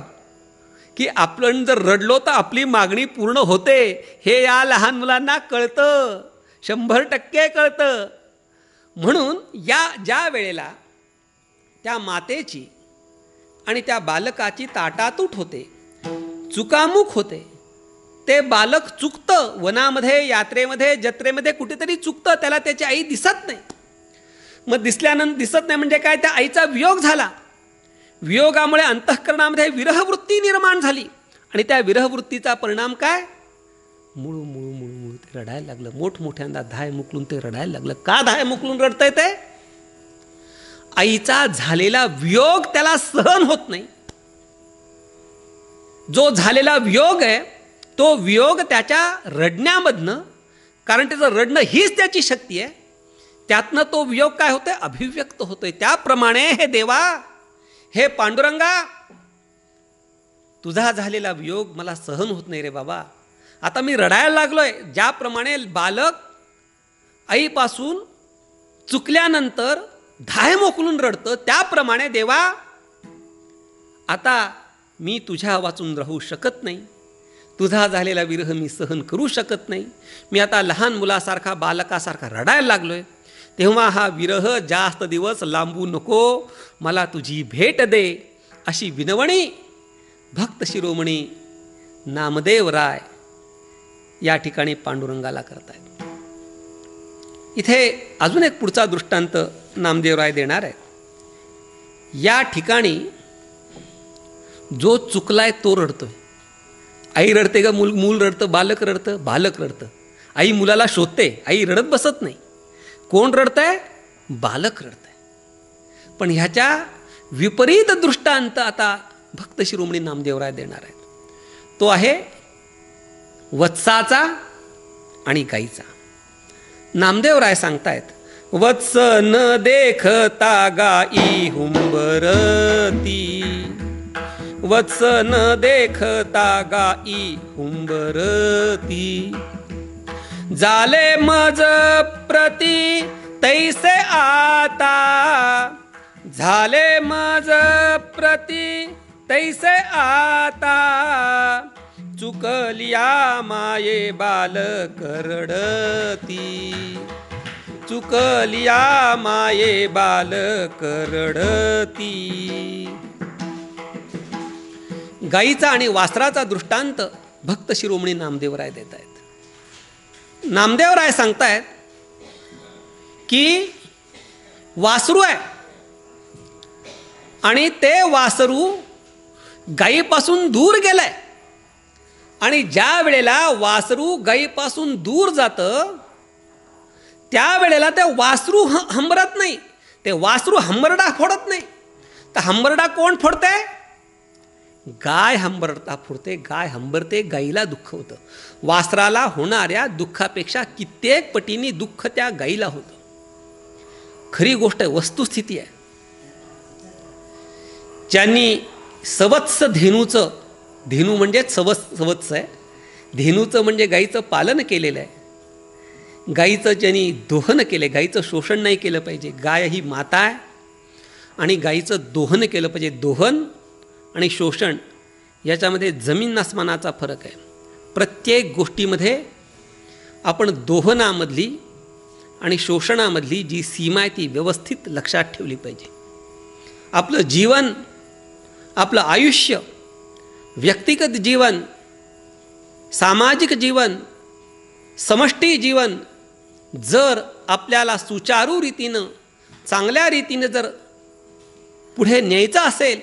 की आपण जर रडलो तर आपली मागणी पूर्ण होते. हे या लहान मुलांना कळतं, 100% कळतं. म्हणून ज्या वेळेला त्या मातेची आणि त्या बालकाची ताटातूट होते, चुकामुक होते, ते बालक चुकतं. वनामध्ये, यात्रेमध्ये, जत्रेमध्ये कुठेतरी चुकतं. त्याला त्याची आई दिसत नाही. मग दिसल्यानंतर दिसत नाही म्हणजे काय? त्या आईचा वियोग झाला. वियोगामुळे अंतःकरणामध्ये विरहवृत्ती निर्माण झाली. आणि त्या विरहवृत्तीचा परिणाम काय? मुळू मुळू मुळू मुळू ते रडायला लागलं. मोठमोठ्यांदा धाय मुकलून ते रडायला लागलं. का धाय मुकलून रडतंय ते? आईचा झालेला वियोग त्याला सहन होत नाही. जो झालेला वियोग आहे तो वियोग त्याच्या रडण्यामधनं, कारण त्याचं रडणं हीच त्याची शक्ती आहे, त्यातनं तो वियोग काय होतोय? अभिव्यक्त होतोय. त्याप्रमाणे हे देवा, हे पांडुरंगा, तुझा झालेला वियोग मला सहन होत नाही रे बाबा. आता मी रडायला लागलोय. ज्याप्रमाणे बालक आईपासून चुकल्यानंतर धाय मोकलून रडतं, त्याप्रमाणे देवा आता मी तुझ्या वाचून राहू शकत नाही. तुझा झालेला विरह मी सहन करू शकत नाही. मी आता लहान मुलासारखा, बालकासारखा रडायला लागलोय. तेव्हा हा विरह जास्त दिवस लांबू नको, मला तुझी भेट दे, अशी विनवणी भक्त शिरोमणी नामदेव राय या ठिकाणी पांडुरंगाला करतायत. इथे अजून एक पुढचा दृष्टांत नामदेवराय देणार आहे. या ठिकाणी जो चुकलाय तो रडतोय. आई रडते का मूल रडतं, बालक रडतं, बालक रडतं. आई मुलाला शोधते, आई रडत बसत नाही. कोण रडतंय? बालक रडतंय. पण ह्याच्या विपरीत दृष्टांत आता भक्त शिरोमणी नामदेवराय देणार आहेत. तो आहे वत्साचा आणि गाईचा. नामदेवराय सांगतायत, वत्स न देखता गाई हुंबरती, वत्स न देखता गाई हुंबरती, झाले मज प्रती तैसे आता, झाले मज प्रती तैसे आता, चुकलिया माये बालक रडती, चुकलिया माये बालक रडती. गाईचा आणि वासराचा दृष्टांत भक्त शिरोमणी नामदेवराय देत आहेत. नामदेवराय सांगतायत की वासरू आहे आणि ते वासरू गाईपासून दूर गेलंय, आणि ज्या वेळेला वासरू गाईपासून दूर जातं त्यावेळेला ते वासरू हंबरत नाही, ते वासरू हंबरडा फोडत नाही. तर हंबरडा कोण फोडते? गाय हंबरडा फोडते. गाय हंबरते, गाईला दुःख होतं. वासराला होणाऱ्या दुःखापेक्षा कित्येक पटीने दुःख त्या गाईला होतं. खरी गोष्ट आहे, वस्तुस्थिती आहे. ज्यांनी सवत्स धेनूचं, धेनू म्हणजे सवत्स आहे, धेनूचं म्हणजे गाईचं पालन केलेलं आहे. गाईचं ज्यांनी दोहन केलं, गाईचं शोषण नाही केलं पाहिजे. गाय ही माता आहे आणि गाईचं दोहन केलं पाहिजे. दोहन आणि शोषण याच्यामध्ये जमीन आसमानाचा फरक आहे. प्रत्येक गोष्टीमध्ये आपण दोहनामधली आणि शोषणामधली जी सीमा आहे ती व्यवस्थित लक्षात ठेवली पाहिजे. आपलं जीवन, आपलं आयुष्य, व्यक्तिगत जीवन, सामाजिक जीवन, समष्टी जीवन जर आपल्याला सुचारू रीतीनं, चांगल्या रीतीनं जर पुढे न्यायचं असेल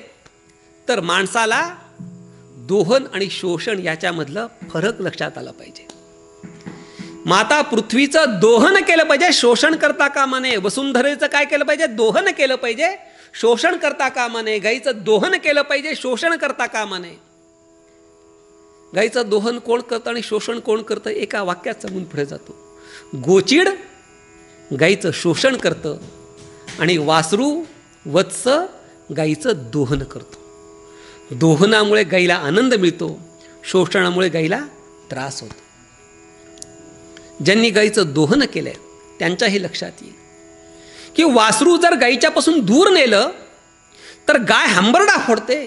तर माणसाला दोहन आणि शोषण याच्यामधलं फरक लक्षात आला पाहिजे. माता पृथ्वीचं दोहन केलं पाहिजे, शोषण करता कामा नये. वसुंधरेचं काय केलं पाहिजे? दोहन केलं पाहिजे, शोषण करता कामा नये. गाईचं दोहन केलं पाहिजे, शोषण करता कामा नये. गाईचं दोहन कोण करतं आणि शोषण कोण करतं एका वाक्यात सांगून पुढे जातो. गोचिड गाईचं शोषण करतं आणि वासरू वत्स गाईचं दोहन करतो. दोहनामुळे गाईला आनंद मिळतो, शोषणामुळे गाईला त्रास होतो. ज्यांनी गाईचं दोहन केलंय त्यांच्याही लक्षात येईल की वासरू जर गाईच्यापासून दूर नेलं तर गाय हंबरडा फोडते.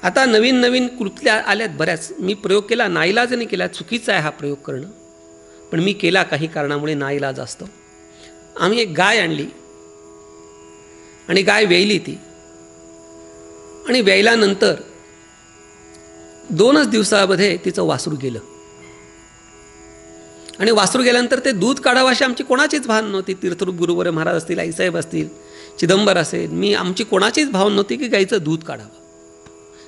आता नवीन नवीन कृत्या आल्यात बऱ्याच. मी प्रयोग केला, नाईलाजाने केला. चुकीचा आहे हा प्रयोग करणं, पण मी केला काही कारणामुळे, नाईलाज असतो. आम्ही एक गाय आणली आणि गाय व्यायली ती, आणि व्यायल्यानंतर 2च दिवसामध्ये तिचं वासरू गेलं. आणि वासरू गेल्यानंतर ते दूध काढावं अशी आमची कोणाचीच भान नव्हती. तीर्थरूप गुरुवर महाराज असतील, आईसाहेब असतील, चिदंबर असेल, मी आमची कोणाचीच भावना नव्हती की गाईचं दूध काढावं.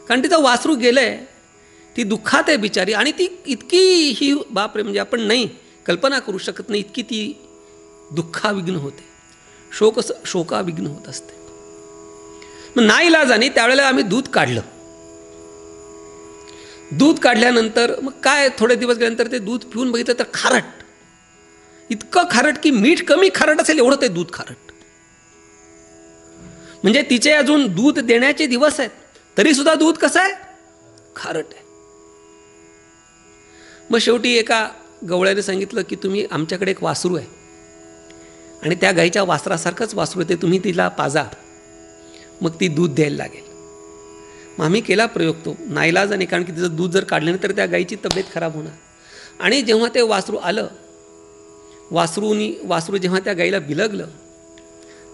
कारण तिचं वासरू गेलंय, ती दुःखात आहे बिचारी. आणि ती इतकी ही बापरे, म्हणजे आपण नाही कल्पना करू शकत नाही, इतकी ती दुःखाविघ्न होते, शोकाविघ्न होत असते. मग नाईलाजाने त्यावेळेला आम्ही दूध काढलं. दूध काढल्यानंतर मग काय, थोडे दिवस गेल्यानंतर ते दूध पिऊन बघितलं तर खारट, इतकं खारट की मीठ कमी खारट असेल एवढं ते दूध खारट. म्हणजे तिचे अजून दूध देण्याचे दिवस आहेत, तरी सुद्धा दूध कसं आहे? खारट आहे. मग शेवटी एका गवळ्याने सांगितलं की तुम्ही आमच्याकडे एक वासरू आहे आणि त्या गाईच्या वासरासारखंच वासरू आहे, ते तुम्ही तिला पाजा, मग ती दूध द्यायला लागेल. मग आम्ही केला प्रयोग तो नाईलाजाने, कारण की तिचं दूध जर काढलं नाही तर त्या गाईची तब्येत खराब होणार. आणि जेव्हा ते वासरू आलं, वासरू जेव्हा त्या गाईला बिलगलं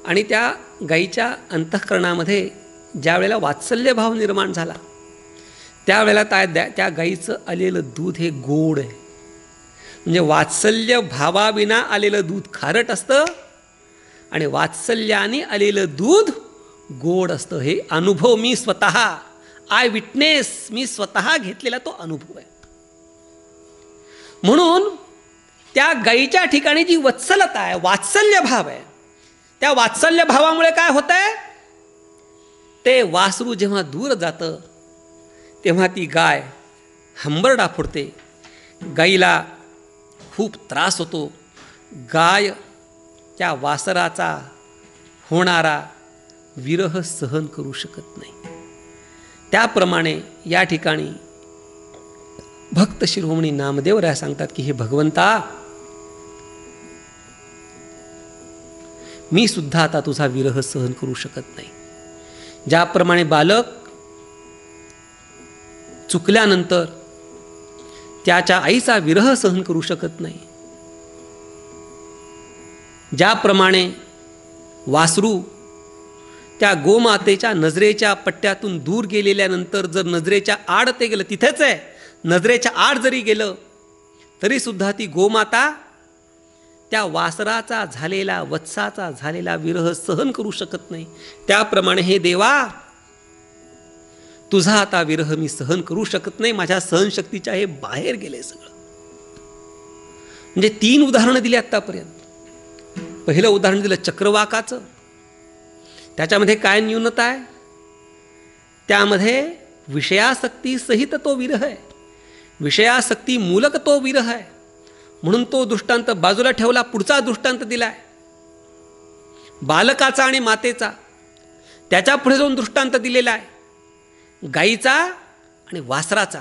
आणि त्या गाईच्या अंतःकरणामध्ये ज्या वेळेला वात्सल्यभाव निर्माण झाला, त्यावेळेला त्या गाईचं आलेलं दूध हे गोड आहे. म्हणजे वात्सल्य भावाविना आलेलं दूध खारट असतं आणि वात्सल्याने आलेलं दूध गोड असतं. हे अनुभव मी स्वतः, आय विटनेस, मी स्वतः घेतलेला तो अनुभव आहे. म्हणून त्या गाईच्या ठिकाणी जी वत्सलता आहे, वात्सल्य भाव आहे, त्या वात्सल्य भावामुळे काय होत आहे? ते वासरू जेव्हा दूर जातं तेव्हा ती गाय हंबरडा फोडते, गाईला खूप त्रास होतो. गाय त्या वासराचा होणारा विरह सहन करू शकत नाही. त्याप्रमाणे या ठिकाणी भक्त शिरोमणी नामदेवराय सांगतात की हे भगवंता, मी सुद्धा आता तुझा विरह सहन करू शकत नाही. ज्याप्रमाणे बालक चुकल्यानंतर त्याच्या आईचा विरह सहन करू शकत नाही, ज्याप्रमाणे वासरू त्या गोमातेच्या नजरेच्या पट्ट्यातून दूर गेलेल्यानंतर जर नजरेच्या आड ते गेलं, तिथेच आहे, नजरेच्या आड जरी गेलं तरी सुद्धा ती गोमाता त्या वासराचा झालेला, वत्साचा झालेला विरह सहन करू शकत नाही. त्याप्रमाणे हे देवा, तुझा आता विरह मी सहन करू शकत नाही, माझ्या सहनशक्तीच्या हे बाहेर गेले सगळं. म्हणजे 3 उदाहरणं दिली आतापर्यंत. पहिलं उदाहरण दिलं चक्रवाकाचं. त्याच्यामध्ये काय न्यूनता आहे? त्यामध्ये विषयासक्ती सहित तो विरह आहे, विषयासक्ती मूलक तो विरह आहे. म्हणून तो दृष्टांत बाजूला ठेवला. पुढचा दृष्टांत दिलाय बालकाचा आणि मातेचा. त्याच्या पुढे जाऊन दृष्टांत दिलेला आहे गाईचा आणि वासराचा.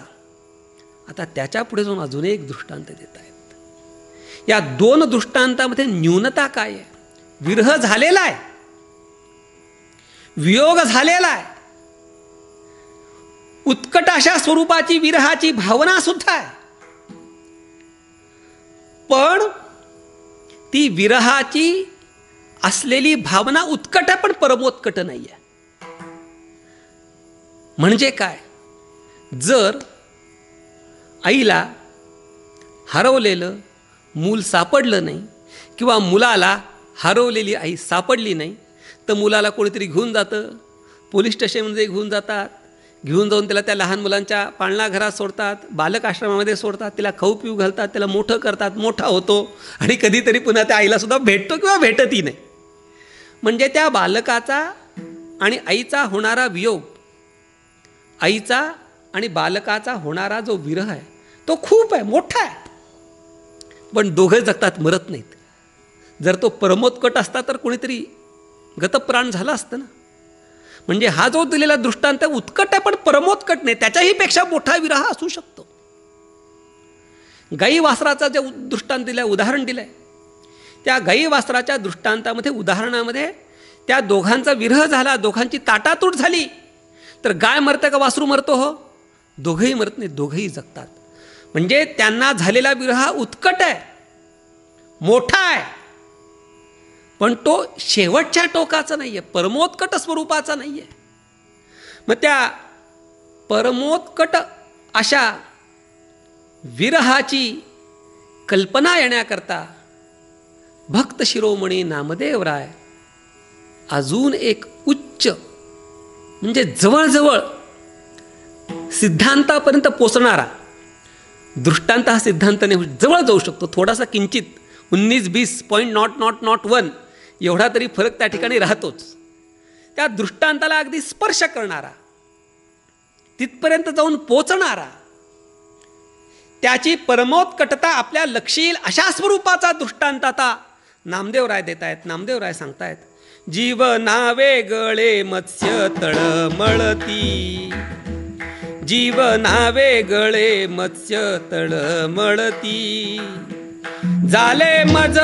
आता त्याच्या पुढे जाऊन अजून एक दृष्टांत देत आहेत. या 2 दृष्टांतामध्ये न्यूनता काय आहे? विरह झालेला आहे, वियोग झालेला आहे, उत्कट अशा स्वरूपाची विरहाची भावना सुद्धा आहे, पण ती विरहाची असलेली भावना उत्कट आहे पण परमोत्कट नाही आहे. म्हणजे काय? जर आईला हरवलेलं मूल सापडलं नाही किंवा मुलाला हरवलेली आई सापडली नाही तर मुलाला कोणीतरी घेऊन जातं, पोलीस स्टेशनमध्ये घेऊन जातात, घेऊन जाऊन त्याला त्या लहान मुलांच्या पाळणा घरात सोडतात, बालक आश्रमामध्ये सोडतात, त्याला खाऊ पिऊ घालतात, त्याला मोठं करतात, मोठा होतो आणि कधीतरी पुन्हा त्या आईला सुद्धा भेटतो किंवा भेटतही नाही. म्हणजे त्या बालकाचा आणि आईचा होणारा वियोग, आईचा आणि बालकाचा होणारा जो विरह आहे तो खूप आहे, मोठा आहे. पण दोघे जगतात, मरत नाहीत. जर तो परमोत्कट असता तर कोणीतरी गतप्राण झाला असतं ना. म्हणजे हा जो दिलेला दृष्टांत उत्कट आहे पण परमोत्कट नाही, त्याच्याही पेक्षा मोठा विरह असू शकतो. गाई वासराचा जे दृष्टांत दिलाय, उदाहरण दिलंय, त्या गाई वासराच्या दृष्टांतामध्ये, उदाहरणामध्ये त्या दोघांचा विरह झाला, दोघांची ताटातूट झाली, तर गाय मरते का वासरू मरतो? हो, दोघंही मरत नाही, दोघंही जगतात. म्हणजे त्यांना झालेला विरह उत्कट आहे, मोठा आहे, पण तो शेवटच्या टोकाचा नाही आहे, परमोत्कट स्वरूपाचा नाही आहे. मग त्या परमोत्कट अशा विरहाची कल्पना येण्याकरता भक्त शिरोमणी नामदेवराय अजून एक उच्च, म्हणजे जवळजवळ सिद्धांतापर्यंत पोचणारा दृष्टांत, हा सिद्धांताने जवळ जाऊ शकतो. थोडासा किंचित 19-20.001 एवढा तरी फरक त्या ठिकाणी राहतोच. त्या दृष्टांताला अगदी स्पर्श करणारा, तिथपर्यंत जाऊन पोचणारा, त्याची परमोत्कटता आपल्या लक्ष येईल अशा स्वरूपाचा दृष्टांत आता नामदेवराय देत आहेत. नामदेवराय सांगतायत जीवना वेगळे मत्स्य तळमळती, जीवना वेगळे मत्स्य तळमळती, झाले मज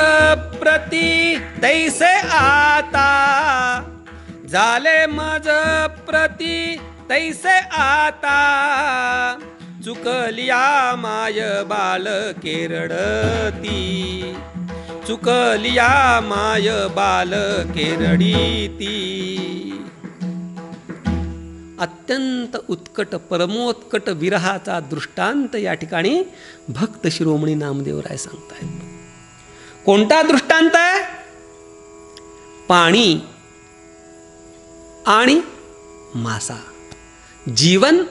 प्रती तैसे आता, झाले मज प्रती तैसे आता, चुकलिया माय बाल केरडती, चुकलिया माय बाल केरडीती. अत्यंत उत्कट परमोत्कट विरहाचा दृष्टांत या ठिकाणी भक्त शिरोमणी नामदेवराय सांगतायत. कोणता दृष्टांत आहे? पाणी आणि मासा, जीवन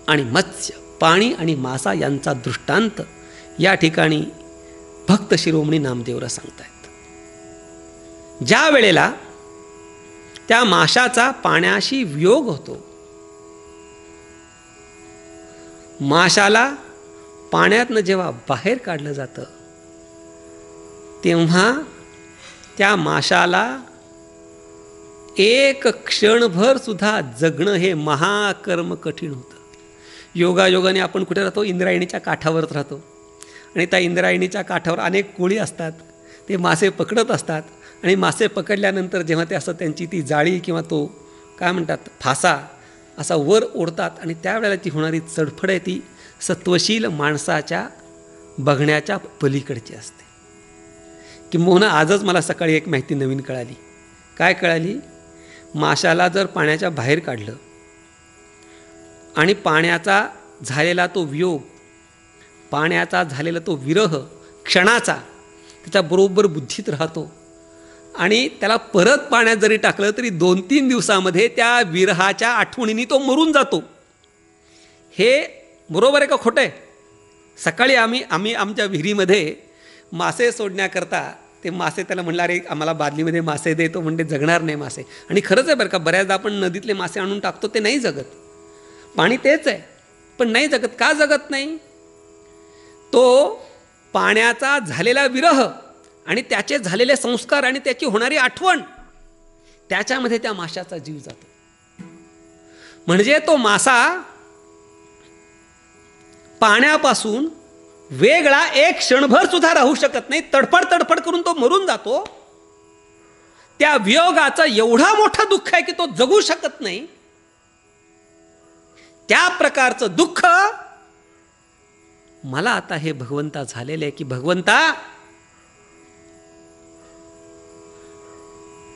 आणि मत्स्य, पाणी आणि मासा यांचा दृष्टांत या ठिकाणी भक्त शिरोमणी नामदेवराय सांगतायत. ज्या वेळेला त्या माशाचा पाण्याशी वियोग होतो, माशाला पाण्यातनं जेव्हा बाहेर काढलं जातं तेव्हा त्या माशाला एक क्षणभर सुद्धा जगणं हे महाकर्म कठीण होतं. योगायोगाने आपण कुठे राहतो? इंद्रायणीच्या काठावरच राहतो. आणि त्या इंद्रायणीच्या काठावर अनेक कोळी असतात, ते मासे पकडत असतात. आणि मासे पकडल्यानंतर जेव्हा ते असं त्यांची ती जाळी किंवा तो काय म्हणतात फासा असा वर ओढतात आणि त्यावेळेला ती होणारी चढफड आहे ती सत्वशील माणसाच्या बघण्याच्या पलीकडची असते. किंबहुना आजच मला सकाळी एक माहिती नवीन कळाली. काय कळाली? माशाला जर पाण्याच्या बाहेर काढलं आणि पाण्याचा झालेला तो वियोग, पाण्याचा झालेला तो विरह क्षणाचा त्याच्याबरोबर बुद्धीत राहतो आणि त्याला परत पाण्यात जरी टाकलं तरी 2-3 दिवसामध्ये त्या विरहाच्या आठवणींनी तो मरून जातो. हे बरोबर आहे का खोटं आहे? सकाळी आम्ही आमच्या विहिरीमध्ये मासे सोडण्याकरता ते मासे त्याला म्हणलं, अरे आम्हाला बादलीमध्ये मासे दे. तो म्हणते जगणार नाही मासे. आणि खरंच आहे बरं का, बऱ्याचदा आपण नदीतले मासे आणून टाकतो, ते नाही जगत. पाणी तेच आहे पण नाही जगत. का जगत नाही? तो पाण्याचा झालेला विरह आणि त्याचे झालेले संस्कार आणि त्याची होणारी आठवण, त्याच्यामध्ये त्या माशाचा जीव जातो. म्हणजे तो मासा पाण्यापासून वेगळा एक क्षणभर सुद्धा राहू शकत नाही. तडफड तडफड करून तो मरून जातो. त्या वियोगाचं एवढा मोठं दुःख आहे की तो जगू शकत नाही. त्या प्रकारचं दुःख मला आता हे भगवंता झालेले आहे की भगवंता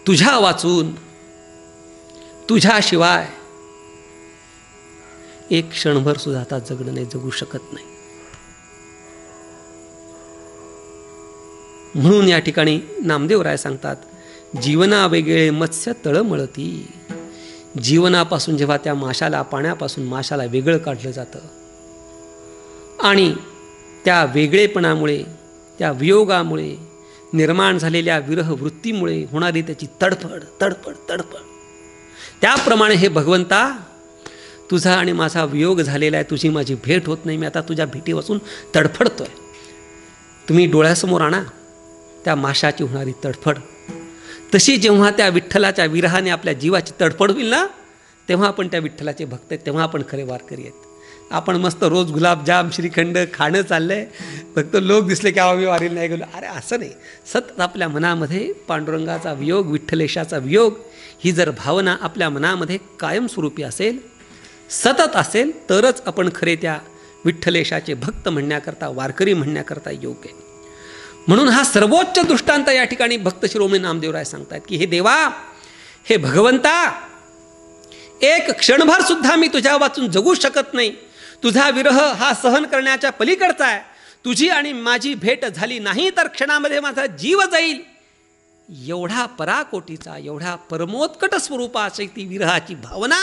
तुझ्या वाचून, तुझ्याशिवाय एक क्षणभर सुद्धा आता जगणं नाही, जगू शकत नाही. म्हणून या ठिकाणी नामदेवराय सांगतात, जीवना वेगळे मत्स्य तळमळती. जीवनापासून जेव्हा त्या माशाला, पाण्यापासून माशाला वेगळं काढलं जातं आणि त्या वेगळेपणामुळे, त्या वियोगामुळे निर्माण झालेल्या विरह वृत्तीमुळे होणारी त्याची तडफड तडफड तडफड, त्याप्रमाणे हे भगवंता तुझा आणि माझा वियोग झालेला आहे, तुझी माझी भेट होत नाही, मी आता तुझ्या भेटीपासून तडफडतोय. तुम्ही डोळ्यासमोर आणा त्या माशाची होणारी तडफड. तशी जेव्हा त्या विठ्ठलाच्या विरहाने आपल्या जीवाची तडफड होईल ना, तेव्हा आपण त्या विठ्ठलाचे भक्त आहेत, तेव्हा आपण खरे वारकरी आहेत. आपण मस्त रोज गुलाबजाम श्रीखंड खाणं चाललंय, फक्त लोक दिसले की आम्ही वारीला नाही गेलो. अरे असं नाही. सतत आपल्या मनामध्ये पांडुरंगाचा वियोग, विठ्ठलेशाचा वियोग ही जर भावना आपल्या मनामध्ये कायमस्वरूपी असेल, सतत असेल, तरच आपण खरे त्या विठ्ठलेशाचे भक्त म्हणण्याकरता, वारकरी म्हणण्याकरता योग्य आहे. म्हणून हा सर्वोच्च दृष्टांत या ठिकाणी भक्त शिरोमणी नामदेवराय सांगतात की हे देवा, हे भगवंता, एक क्षणभर सुद्धा मी तुझ्या वाचून जगू शकत नाही. तुझा विरह हा सहन करण्याच्या पलीकडचा आहे. तुझी आणि माझी भेट झाली नाही तर क्षणामध्ये माझा जीव जाईल. एवढा पराकोटीचा, एवढा परमोत्कट स्वरूपाची ती विरहाची भावना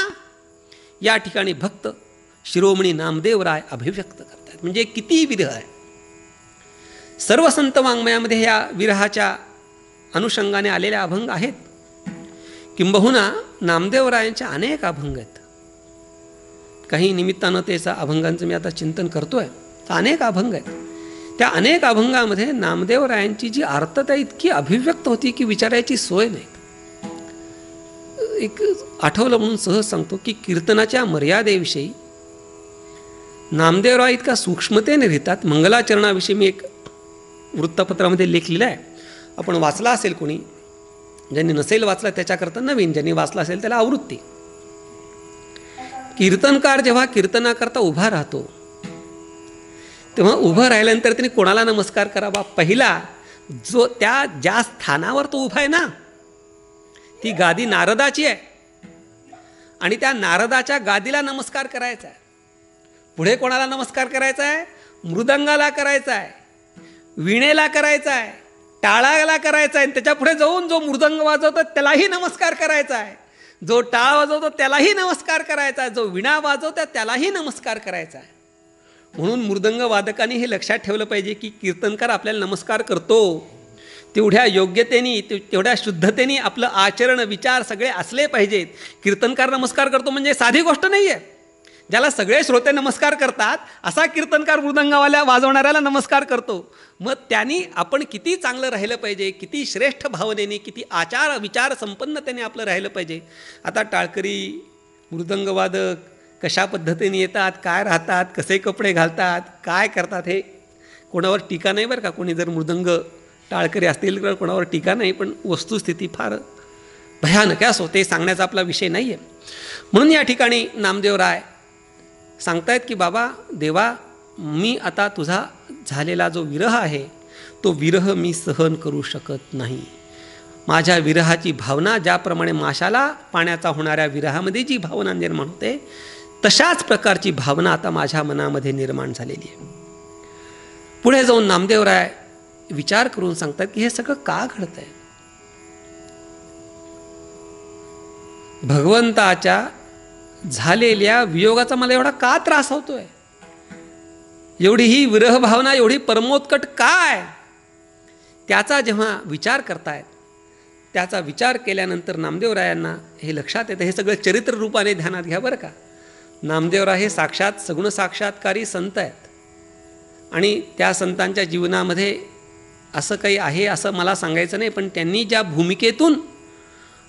या ठिकाणी भक्त शिरोमणी नामदेवराय अभिव्यक्त करतात. म्हणजे किती विरह आहे. सर्व संत वाङ्मयामध्ये या विरहाच्या अनुषंगाने आलेल्या अभंग आहेत. किंबहुना नामदेवरायांचे अनेक अभंग आहेत. काही निमित्तानं त्याचा अभंगांचं मी आता चिंतन करतोय. तर अनेक अभंग आहेत. त्या अनेक अभंगामध्ये नामदेवरायांची जी आर्तता इतकी अभिव्यक्त होती की विचारायची सोय नाही. एक आठवलं म्हणून सहज सांगतो की कीर्तनाच्या मर्यादेविषयी नामदेवराव इतका सूक्ष्मतेने लिहितात. मंगलाचरणाविषयी मी एक वृत्तपत्रामध्ये लेख लिहिला आहे, आपण वाचला असेल कोणी. ज्यांनी नसेल वाचला त्याच्याकरता नवीन, ज्यांनी वाचला असेल त्याला आवृत्ती. कीर्तनकार जेव्हा कीर्तनाकरता उभा राहतो तेव्हा उभं राहिल्यानंतर त्यांनी कोणाला नमस्कार करावा? पहिला जो ज्या स्थानावर तो उभा आहे ना, ती गादी नारदाची आहे आणि त्या नारदाच्या गादीला नमस्कार करायचा आहे. पुढे कोणाला नमस्कार करायचा आहे? मृदंगाला करायचा आहे, वीणेला करायचा आहे, टाळाला करायचा आहे. त्याच्या पुढे जाऊन जो मृदंग वाजवतो त्यालाही नमस्कार करायचा आहे, जो टाळ वाजवतो त्यालाही नमस्कार करायचा आहे, जो वीणा वाजवतो त्यालाही नमस्कार करायचा आहे. म्हणून मृदंग वादकांनी हे लक्षात ठेवलं पाहिजे की कीर्तनकार आपल्याला नमस्कार करतो तेवढ्या योग्यतेने, तेवढ्या शुद्धतेने आपलं आचरण विचार सगळे असले पाहिजेत. कीर्तनकार नमस्कार करतो म्हणजे साधी गोष्ट नाही आहे. ज्याला सगळे श्रोते नमस्कार करतात असा कीर्तनकार मृदंगावाल्या वाजवणाऱ्याला नमस्कार करतो. मग त्यांनी आपण किती चांगलं राहिलं पाहिजे, किती श्रेष्ठ भावनेने, किती आचार विचार संपन्नतेने आपलं राहिलं पाहिजे. आता टाळकरी मृदंगवादक कशा पद्धतीने येतात, काय राहतात, कसे कपडे घालतात, काय करतात, हे कोणावर टीका नाही बरं का. कोणी जर मृदंग टाळकरी असतील तर कोणावर टीका नाही, पण वस्तुस्थिती फार भयानक असो, ते सांगण्याचा आपला विषय नाही आहे. म्हणून या ठिकाणी नामदेवराय सांगतायत की बाबा देवा, मी आता तुझा झालेला जो विरह आहे तो विरह मी सहन करू शकत नाही. माझ्या विरहाची भावना ज्याप्रमाणे माशाला पाण्याचा होणाऱ्या विरहामध्ये जी भावना निर्माण होते तशाच प्रकारची भावना आता माझ्या मनामध्ये निर्माण झालेली आहे. पुढे जाऊन नामदेवराय विचार करून सांगतात की हे सगळं का घडतंय? भगवंताच्या झालेल्या वियोगाचा मला एवढा का त्रास होतोय? एवढी ही विरह भावना एवढी परमोत्कट काय? त्याचा जेव्हा विचार करतायत, त्याचा विचार केल्यानंतर नामदेवरायांना हे लक्षात येतं. हे सगळं चरित्र रूपाने ध्यानात घ्या बरं का. नामदेवराय हे साक्षात सगुण साक्षात्कारी संत आहेत आणि त्या संतांच्या जीवनामध्ये असं काही आहे असं मला सांगायचं नाही, पण त्यांनी ज्या भूमिकेतून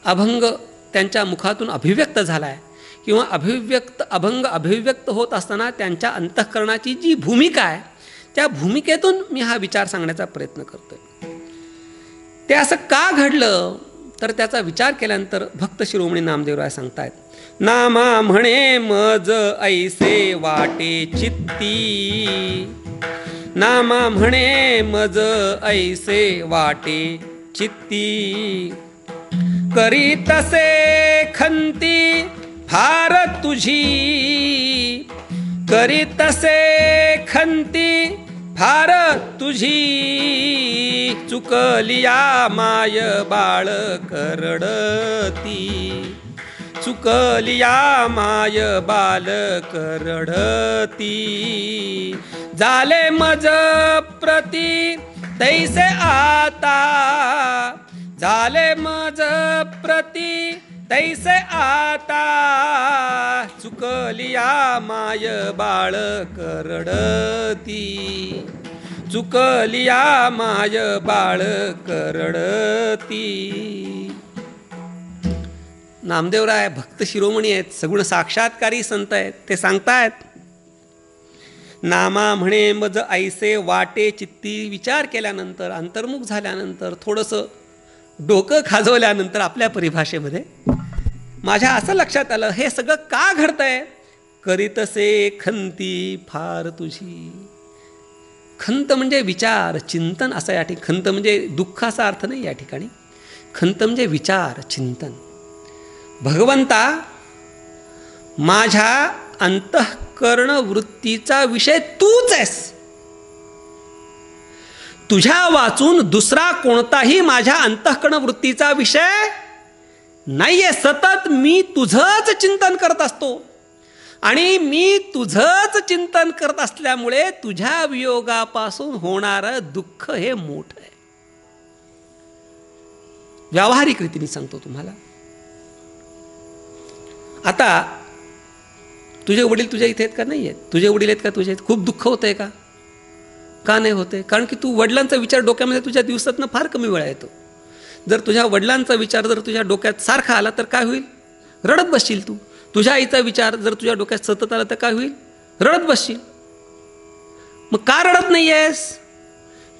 अभंग त्यांच्या मुखातून अभिव्यक्त झाला आहे किंवा अभंग अभिव्यक्त होत असताना त्यांच्या अंतःकरणाची जी भूमिका आहे त्या भूमिकेतून मी हा विचार सांगण्याचा प्रयत्न करतोय. ते असं का घडलं तर त्याचा विचार केल्यानंतर भक्त शिरोमणी नामदेवराय सांगतायत, नामा म्हणे मज ऐसे वाटे चित्ती, नामा म्हणे मज ऐसे वाटे चित्ती, करी तसे खंती फार तुझी, करी तसे खंती फार तुझी, चुकलिया माय बाळ करडती, चुकलिया माय बाल करडती, झाले मज प्रती तैसे आता, झाले मज प्रती तैसे आता, चुकलिया माय बाळ करडती, चुकलिया माय बाळ करडती. नामदेवराय भक्त शिरोमणी आहेत, सगुण साक्षात्कारी संत आहेत. ते सांगतायत नामा म्हणे मज ऐसे वाटे चित्ती. विचार केल्यानंतर, अंतर्मुख झाल्यानंतर, थोडंसं डोकं खाजवल्यानंतर आपल्या परिभाषेमध्ये माझ्या असं लक्षात आलं, हे सगळं का घडतंय? करीतसे खंती फार तुझी. खंत म्हणजे विचार चिंतन असं या ठिकाणी. खंत म्हणजे दुःखाचा अर्थ नाही या ठिकाणी. खंत म्हणजे विचार चिंतन. भगवंता, माझ्या अंतःकरण वृत्तीचा विषय तूच आहेस. तुझ्या वाचून दुसरा कोणताही माझ्या अंतःकरण वृत्तीचा विषय नाहीये. सतत मी तुझंच चिंतन करत असतो आणि मी तुझंच चिंतन करत असल्यामुळे तुझ्या वियोगापासून होणारं दुःख हे मोठं आहे. व्यावहारिक रीतीने सांगतो तुम्हाला. आता तुझे वडील तुझ्या इथे आहेत का? नाही आहेत. तुझे वडील आहेत का तुझ्या इथे? खूप दुःख होतंय का? का नाही होते? कारण की तू वडिलांचा विचार डोक्यामध्ये तुझ्या दिवसातनं फार कमी वेळा येतो. जर तुझ्या वडिलांचा विचार जर तुझ्या डोक्यात सारखा आला तर काय होईल? रडत बसशील तू. तुझ्या आईचा विचार जर तुझ्या डोक्यात सतत आला तर काय होईल? रडत बसशील. मग का रडत नाही आहेस?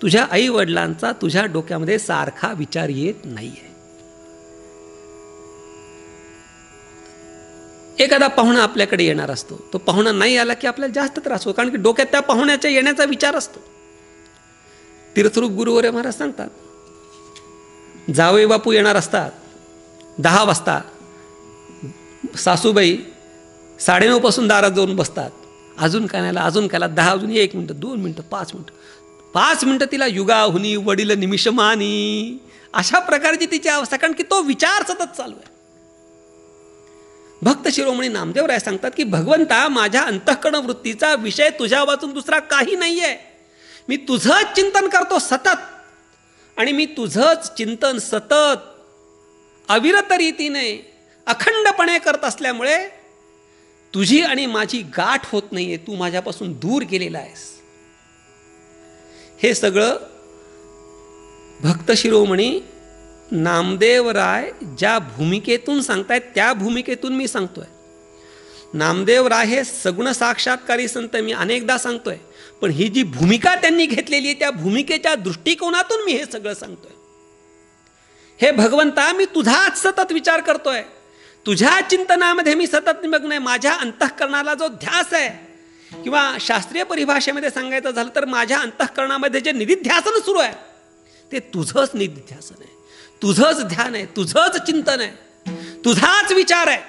तुझ्या आई वडिलांचा तुझ्या डोक्यामध्ये सारखा विचार येत नाहीये. एखादा पाहुणा आपल्याकडे येणार असतो, तो पाहुणा नाही आला की आपल्याला जास्त त्रास होतो, कारण की डोक्यात त्या पाहुण्याच्या येण्याचा विचार असतो. तीर्थरूप गुरुवर्य महाराज सांगतात, जावई बापू येणार असतात 10 वाजता, सासूबाई 9:30 पासून दारात जाऊन बसतात. अजून काय नाही, अजून कायला 10 अजून 1 मिनटं 2 मिनटं 5 मिनटं तिला युगाहुनी वडील निमिषमानी, अशा प्रकारची तिची अवस्था, कारण की तो विचार सतत चालू आहे. भक्त शिरोमणी नामदेवराय सांगतात की भगवंता, माझ्या अंतःकरण वृत्तीचा विषय तुझ्या वाचून दुसरा काही नाही आहे. मी तुझंच चिंतन करतो सतत, आणि मी तुझंच चिंतन सतत अविरत रीतीने अखंडपणे करत असल्यामुळे तुझी आणि माझी गाठ होत नाहीये. तू माझ्यापासून दूर गेलेला आहेस. हे सगळं भक्त शिरोमणी नामदेवराय ज्या भूमिकेतून सांगतायत त्या भूमिकेतून मी सांगतोय. नामदेवराय हे सगुण साक्षात्कारी संत, मी अनेकदा सांगतोय, पण ही जी भूमिका त्यांनी घेतलेली आहे त्या भूमिकेच्या दृष्टिकोनातून मी हे सगळं सांगतोय. हे भगवंता, मी तुझाच सतत विचार करतोय, तुझ्या चिंतनामध्ये मी सतत निमग्न आहे. माझ्या अंतःकरणाला जो ध्यास आहे, किंवा शास्त्रीय परिभाषेमध्ये सांगायचं झालं तर माझ्या अंतःकरणामध्ये जे निधिध्यासन सुरू आहे ते तुझंच निधिध्यासन आहे, तुझंच ध्यान आहे, तुझंच चिंतन आहे, तुझाच विचार आहे.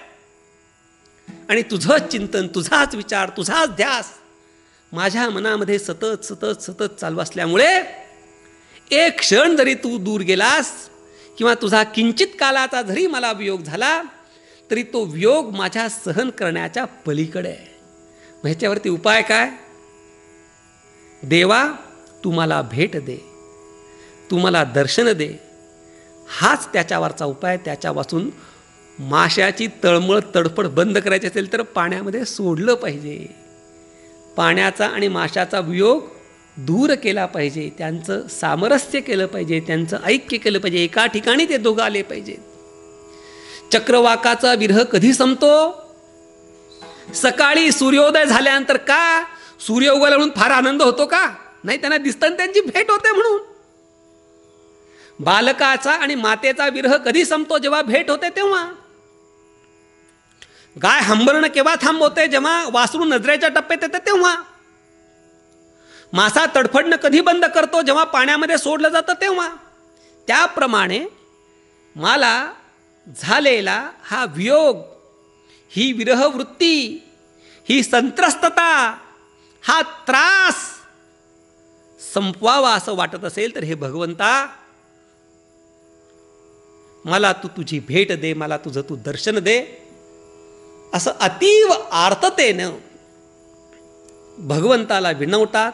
आणि तुझंच चिंतन, तुझाच विचार, तुझाच ध्यास माझ्या मनामध्ये सतत सतत सतत चालू असल्यामुळे एक क्षण जरी तू दूर गेलास, किंवा तुझा किंचित कालाचा जरी मला वियोग झाला, तरी तो वियोग माझ्या सहन करण्याच्या पलीकडे आहे. ह्याच्यावरती उपाय काय? देवा, तू मला भेट दे, तू मला दर्शन दे, हाच त्याच्यावरचा उपाय. त्याच्यापासून माशाची तळमळ तडफड बंद करायची असेल तर पाण्यामध्ये सोडलं पाहिजे. पाण्याचा आणि माशाचा वियोग दूर केला पाहिजे, त्यांचं सामरस्य केलं पाहिजे, त्यांचं ऐक्य केलं पाहिजे, एका ठिकाणी ते दोघं आले पाहिजेत. चक्रवाकाचा विरह कधी संपतो? सकाळी सूर्योदय झाल्यानंतर. का? सूर्य उगवला म्हणून फार आनंद होतो का? नाही, त्यांना दिसतं त्यांची भेट होते म्हणून. बालकाचा आणि मातेचा विरह कधी संपतो? जेव्हा भेट होते तेव्हा. गाय हंबरणं केव्हा थांबवते? जेव्हा वासरू नजरेच्या टप्प्यात येते तेव्हा. मासा तडफडणं कधी बंद करतो? जेव्हा पाण्यामध्ये सोडलं जातं तेव्हा. त्याप्रमाणे मला झालेला हा वियोग, ही विरहवृत्ती, ही संत्रस्तता, हा त्रास संपवावा असं वाटत असेल तर हे भगवंता, मला तू तुझी भेट दे, मला तुझं तू दर्शन दे, असं अतीव आर्ततेनं भगवंताला विनवतात,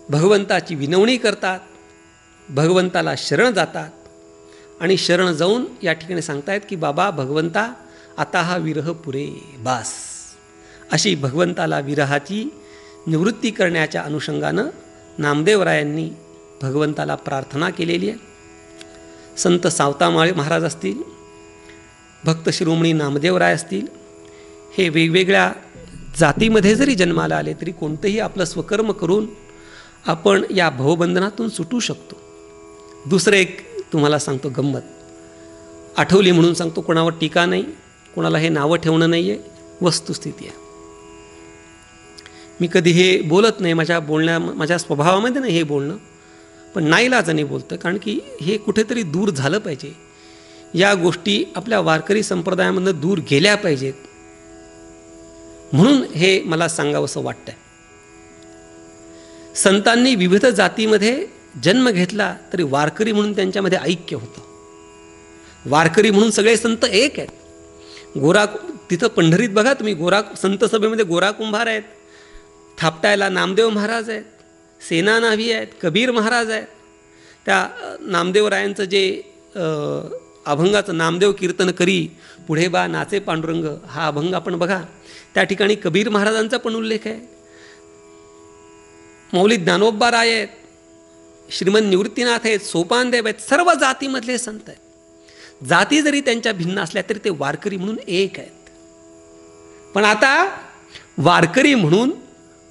भगवंताची विनवणी करतात, भगवंताला शरण जातात. आणि शरण जाऊन या ठिकाणी सांगतायत की बाबा भगवंता, आता हा विरह पुरे, बास. अशी भगवंताला विरहाची निवृत्ती करण्याच्या अनुषंगानं नामदेवरायांनी भगवंताला प्रार्थना केलेली आहे. संत सावतामाळी महाराज असतील, भक्त शिरोमणी नामदेवराय असतील, हे वेगवेगळ्या जातीमध्ये जरी जन्माला आले तरी कोणतंही आपलं स्वकर्म करून आपण या भवबंधनातून सुटू शकतो. दुसरं एक तुम्हाला सांगतो गंमत, आठवली म्हणून सांगतो, कोणावर टीका नाही, कोणाला हे नावं ठेवणं नाही आहे, वस्तुस्थिती आहे. मी कधी हे बोलत नाही, माझ्या स्वभावामध्ये नाही हे बोलणं, पण नाईलाजाने बोलतो, कारण की हे कुठेतरी दूर झालं पाहिजे. या गोष्टी आपल्या वारकरी संप्रदायामधून दूर गेल्या पाहिजेत, म्हणून हे मला सांगावंसं वाटतंय. संतांनी विविध जातीमध्ये जन्म घेतला तरी वारकरी म्हणून त्यांच्यामध्ये ऐक्य होतं. वारकरी म्हणून सगळे संत एक आहेत. तिथं पंढरीत बघा तुम्ही, संत सभेमध्ये गोरा कुंभार आहेत, थापटायला नामदेव महाराज आहेत, सेना नाभी आहेत, कबीर महाराज आहेत. त्या नामदेवरायांचं जे अभंगाचं नामदेव कीर्तन करी पुढे बा नाचे पांडुरंग, हा अभंग आपण बघा, त्या ठिकाणी कबीर महाराजांचा पण उल्लेख आहे. मौली ज्ञानोबा राय आहेत, श्रीमंत निवृत्तीनाथ आहेत, सोपानदेव आहेत, सर्व जातीमधले संत आहेत. जाती जरी त्यांच्या भिन्न असल्या तरी ते वारकरी म्हणून एक आहेत. पण आता वारकरी म्हणून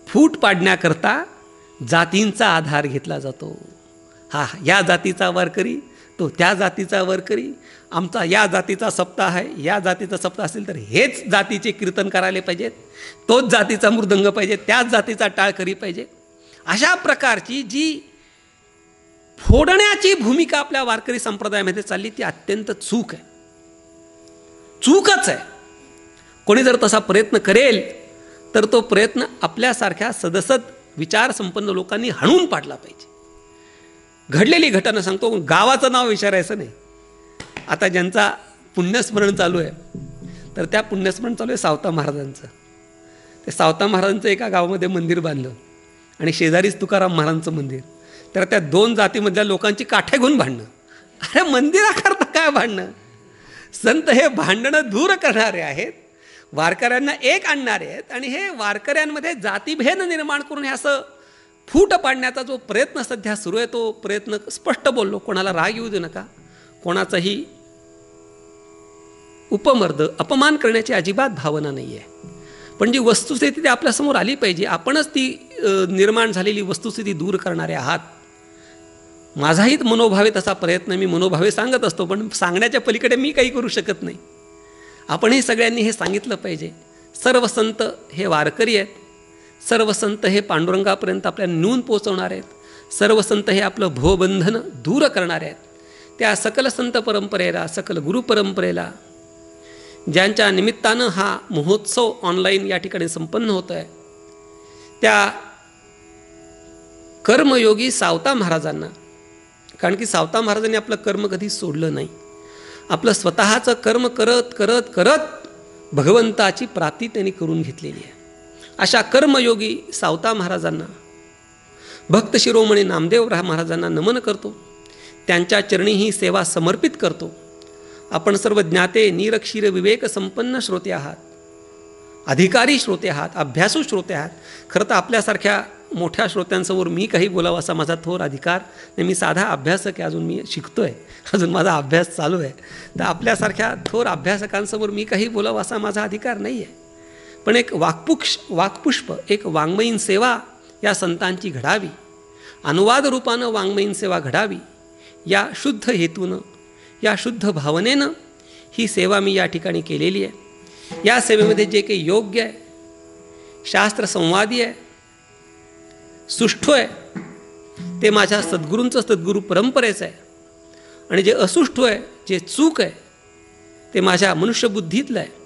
फूट पाडण्याकरता जातींचा आधार घेतला जातो. हा या जातीचा वारकरी, तो त्या जातीचा वारकरी, आमचा या जातीचा सप्ताह आहे, या जातीचा सप्ताह असेल तर हेच जातीचे कीर्तन करायला पाहिजेत, तोच जातीचा मृदंग पाहिजे, त्याच जातीचा टाळकरी पाहिजे. अशा प्रकारची जी फोडण्याची भूमिका आपल्या वारकरी संप्रदायामध्ये चालली ती अत्यंत चूक आहे, चूकच आहे. कोणी जर तसा प्रयत्न करेल तर तो प्रयत्न आपल्यासारख्या सदसद विचारसंपन्न लोकांनी हाणून पाडला पाहिजे. घडलेली घटना सांगतो, गावाचं नाव विचारायचं नाही. आता ज्यांचा पुण्यस्मरण चालू आहे तर त्या पुण्यस्मरण चालू आहे सावता महाराजांचं. ते सावता महाराजांचं एका गावामध्ये मंदिर बांधलं आणि शेजारीच तुकाराम महाराजांचं मंदिर. तर त्या दोन जातीमधल्या लोकांची काठे घेऊन भांडणं. अरे मंदिराकरता काय भांडणं? संत हे भांडणं दूर करणारे आहेत, वारकऱ्यांना एक आणणारे आहेत. आणि हे वारकऱ्यांमध्ये जातीभेद निर्माण करून हे असं फूट पाडण्याचा जो प्रयत्न सध्या सुरू आहे तो प्रयत्न स्पष्ट बोललो, कोणाला राग येऊ देऊ नका. कोणाचाही उपमर्द अपमान करण्याची अजिबात भावना नाही आहे. पण जी वस्तुस्थिती ती आपल्यासमोर आली पाहिजे. आपणच ती निर्माण झालेली वस्तुस्थिती दूर करणारे आहात. माझाही मनोभावे तसा प्रयत्न, मी मनोभावे सांगत असतो, पण सांगण्याच्या पलीकडे मी काही करू शकत नाही. आपणही सगळ्यांनी हे सांगितलं पाहिजे. सर्व संत हे वारकरी आहेत, सर्व संत हे पांडुरंगापर्यंत आपल्याला नेऊन पोचवणार आहेत, सर्व संत हे आपलं भवबंधन दूर करणार आहेत. त्या सकल संत परंपरेला, सकल गुरुपरंपरेला ज्यांच्या निमित्तानं हा महोत्सव ऑनलाईन या ठिकाणी संपन्न होतो आहे, त्या कर्मयोगी सावता महाराजांना, कारण की सावता महाराजांनी आपलं कर्म कधी सोडलं नाही. आपलं स्वतःचं कर्म करत करत करत भगवंताची प्राप्ती त्यांनी करून घेतलेली आहे. अशा कर्मयोगी सावता महाराजांना, भक्त शिरोमणी नामदेव महाराजांना नमन करतो. त्यांच्या चरणी ही सेवा समर्पित करतो. आपण सर्व ज्ञाते निरक्षीर विवेक संपन्न श्रोते आहात, अधिकारी श्रोते आहात, अभ्यासू श्रोते आहात. खरं तर आपल्यासारख्या मोठ्या श्रोत्यांसमोर मी काही बोलावं असा माझा थोर अधिकार नाही. मी साधा अभ्यासक आहे, अजून मी शिकतो आहे, अजून माझा अभ्यास चालू आहे. तर आपल्यासारख्या थोर अभ्यासकांसमोर मी काही बोलावं असा माझा अधिकार नाही आहे. पण एक वाक्पुष्प, एक वाङ्मयीन सेवा या संतांची घडावी, अनुवाद रूपानं वाङ्मयीन सेवा घडावी, या शुद्ध हेतूनं, या शुद्ध भावनेनं ही सेवा मी या ठिकाणी केलेली आहे. या सेवेमध्ये जे काही योग्य आहे, शास्त्र संवादी आहे, सुष्ठू आहे, ते माझ्या सद्गुरूंचं, सद्गुरू परंपरेचं आहे. आणि जे असुष्ठू आहे, जे चूक आहे, ते माझ्या मनुष्यबुद्धीतलं आहे.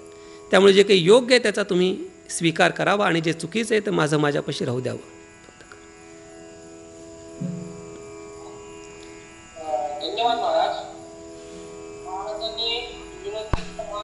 त्यामुळे जे काही योग्य आहे त्याचा तुम्ही स्वीकार करावा आणि जे चुकीचं आहे ते माझं माझ्यापाशी राहू द्यावं. धन्यवाद महाराज.